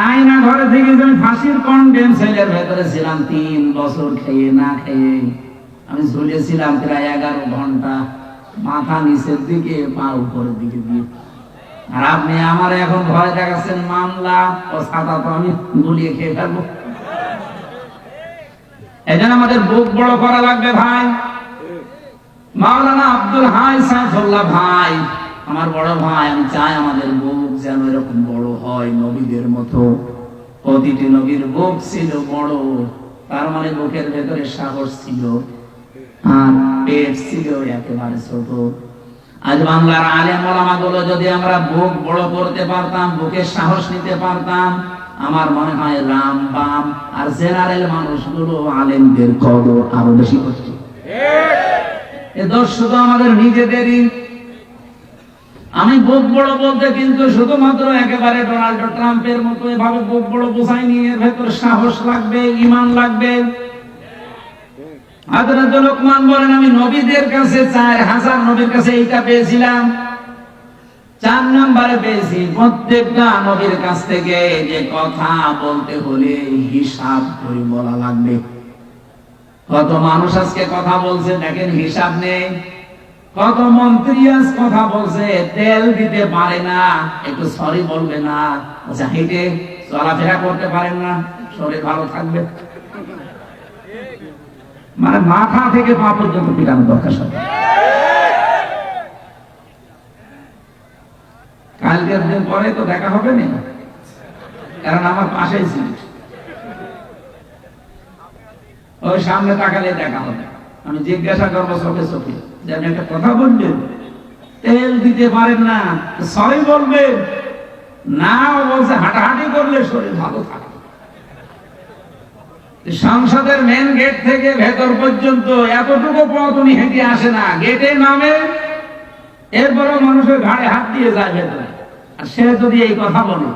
আয়না ঘরে থেকে আমি ফাঁসির কন্ডেম সেলের ভেতরে ছিলাম 3 বছর, খেয়ে না খেয়ে আমি ঝুলেছিলাম প্রায় 11 ঘন্টা, মাথা নিচের দিকে পা উপরের দিকে দিয়ে। আর আপনি আমার এখন ভয় দেখাচ্ছেন মামলা ও ছাতা, তো আমি গুলিয়ে খেয়ে ফেলবো। এই জন্য আমাদের বুক বড় করা লাগবে ভাই। মাওলানা আব্দুল হাই সাইফুল্লাহ ভাই আমার বড় ভাই, আমি চাই আমাদের বুক যেন এরকম বড় হয় নবীদের মতো। প্রতিটি নবীর বুক ছিল বড়, তার মানে বুকের ভেতরে সাহস ছিল, আর পেট ছিল একেবারে ছোট। আজ বাংলার আলেম ওলামা গুলো যদি আমরা বুক বড় করতে পারতাম, বুকের সাহস নিতে পারতাম, আমার মনে হয় রামবাম আর জেনারেল মানুষগুলো আলেমদের কদর আরো বেশি করছে। এ দোষ শুধু আমাদের নিজেদেরই। আমি বুক বড় বলতে কিন্তু শুধুমাত্র একেবারে ডোনাল্ড ট্রাম্পের মতো এভাবে বুক বড় বোঝাইনি, এর ভেতরে সাহস লাগবে, ঈমান লাগবে। হযরত লোকমান বলেন, আমি নবীদের কাছে 4000 নবীর কাছে এইটা পেয়েছিলাম, 4 নম্বরে পেয়েছি প্রত্যেকটা নবীর কাছ থেকে যে কথা বলতে হলে হিসাব করে বলা লাগবে। কত মানুষ আজকে কথা বলছে দেখেন, হিসাব নেই। কত মন্ত্রী আজ কথা বলছে, তেল দিতে পারে না, একটু সরি বলবে না, আচ্ছা হেঁটে চলাফেরা করতে পারেন না, শরীর ভালো থাকবে। মানে মাথা থেকে পা পর্যন্ত পিটানো দরকার সব। কালকের দিন পরে তো দেখা হবে না, কারণ আমার পাশেই ছিল, ওই সামনে তাকালে দেখা হবে। আমি জিজ্ঞাসা করবো চোখে চোখে যে আপনি একটা কথা বললেন, তেল দিতে পারেন না, সরি বলবেন না, বলছে হাঁটাহাঁটি করলে শরীর ভালো থাকে। সংসদের মেন গেট থেকে ভেতর পর্যন্ত এতটুকু পথ উনি হেঁটে আসে না, গেটে নামে, এরপরও মানুষের ঘাড়ে হাত দিয়ে যায় ভেতরে। আর সে যদি এই কথা বলে,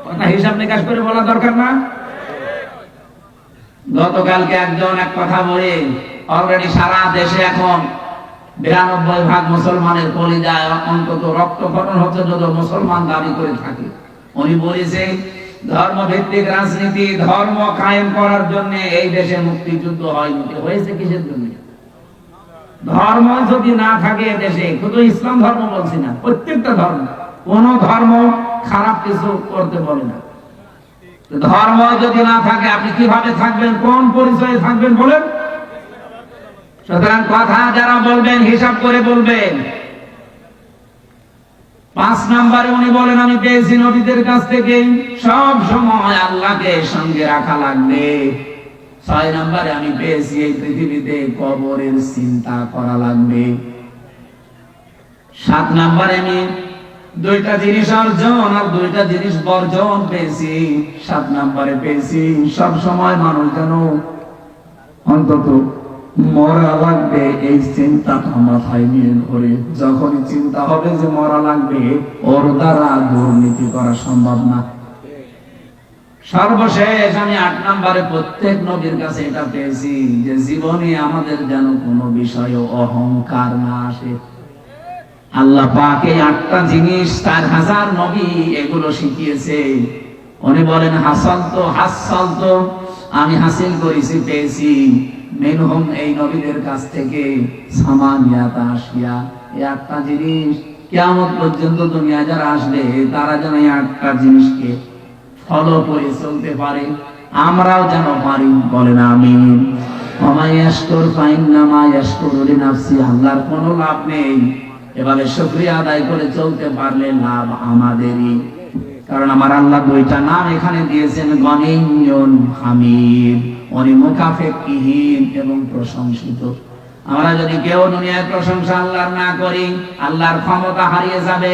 কথা হিসাব নিকাশ করে বলা দরকার না? গতকালকে একজন এক কথা বলে, অলরেডি সারা দেশে এখন 92% মুসলমানের কলিজায় অন্তত রক্তক্ষরণ হচ্ছে যদি মুসলমান দাবি করে থাকে। উনি বলেছে ধর্মভিত্তিক রাজনীতি, ধর্ম কায়েম করার জন্য এই দেশে মুক্তিযুদ্ধ হয়নি, হয়েছে কিসের জন্য? ধর্ম যদি না থাকে দেশে, শুধু ইসলাম ধর্ম বলছি না, প্রত্যেকটা ধর্ম, কোন ধর্ম খারাপ কিছু করতে বলে না। ধর্ম যদি না থাকে আপনি কিভাবে থাকবেন, কোন পরিচয়ে থাকবেন বলেন? সুতরাং কথা যারা বলবেন হিসাব করে বলবেন। 5 নম্বরে উনি বলেন আমি পেয়েছি নবীদের কাছ থেকে সব সময় আল্লাহকে সঙ্গে রাখা লাগবে। 6 নম্বরে আমি পেয়েছি এই পৃথিবীতে কবরের চিন্তা করা লাগবে। 7 নম্বরে আমি 2টা জিনিস অর্জন আর 2টা জিনিস বর্জন পেয়েছি। 7 নম্বরে পেয়েছি সব সময় মানুষ যেন অন্তত মরা লাগবে এই চিন্তাটা মাথায় নিয়ে ঘুরে। যখনই চিন্তা হবে যে মরা লাগবে, ওর দ্বারা দুর্নীতি করা সম্ভব না। সর্বশেষ আমি 8 নম্বরে প্রত্যেক নবীর কাছে এটা পেয়েছি যে জীবনে আমাদের যেন কোনো বিষয়ে অহংকার না আসে। আল্লাহ পাক এই 8টা জিনিস 4000 নবী এগুলো শিখিয়েছে। উনি বলেন হাসল তো আমি হাসিল করেছি, পেয়েছি মিনহুম এই নবীদের কাছ থেকে সামানিয়াতা আশিয়া। এই 8টা জিনিস কিয়ামত পর্যন্ত দুনিয়া যারা আসবে তারা যেন এই 8টা জিনিসকে ফলো করে চলতে পারে, আমরাও যেন পারি। বলেন আমিন। ওমা ইয়াশকুর ফাইন্নামা ইয়াশকুরু লিনাফসি। আল্লাহর কোনো লাভ নেই, এভাবে শুকরিয়া আদায় করে চলতে পারলে লাভ আমাদেরই। কারণ আমার আল্লাহ 2টা নাম এখানে দিয়েছেন, গনিয়্যুন হামিদ। উনি মুখাপেক্ষিহীন এবং প্রশংসিত। আমরা যদি কেউ দুনিয়ায় প্রশংসা আল্লাহর না করি, আল্লাহর ক্ষমতা হারিয়ে যাবে,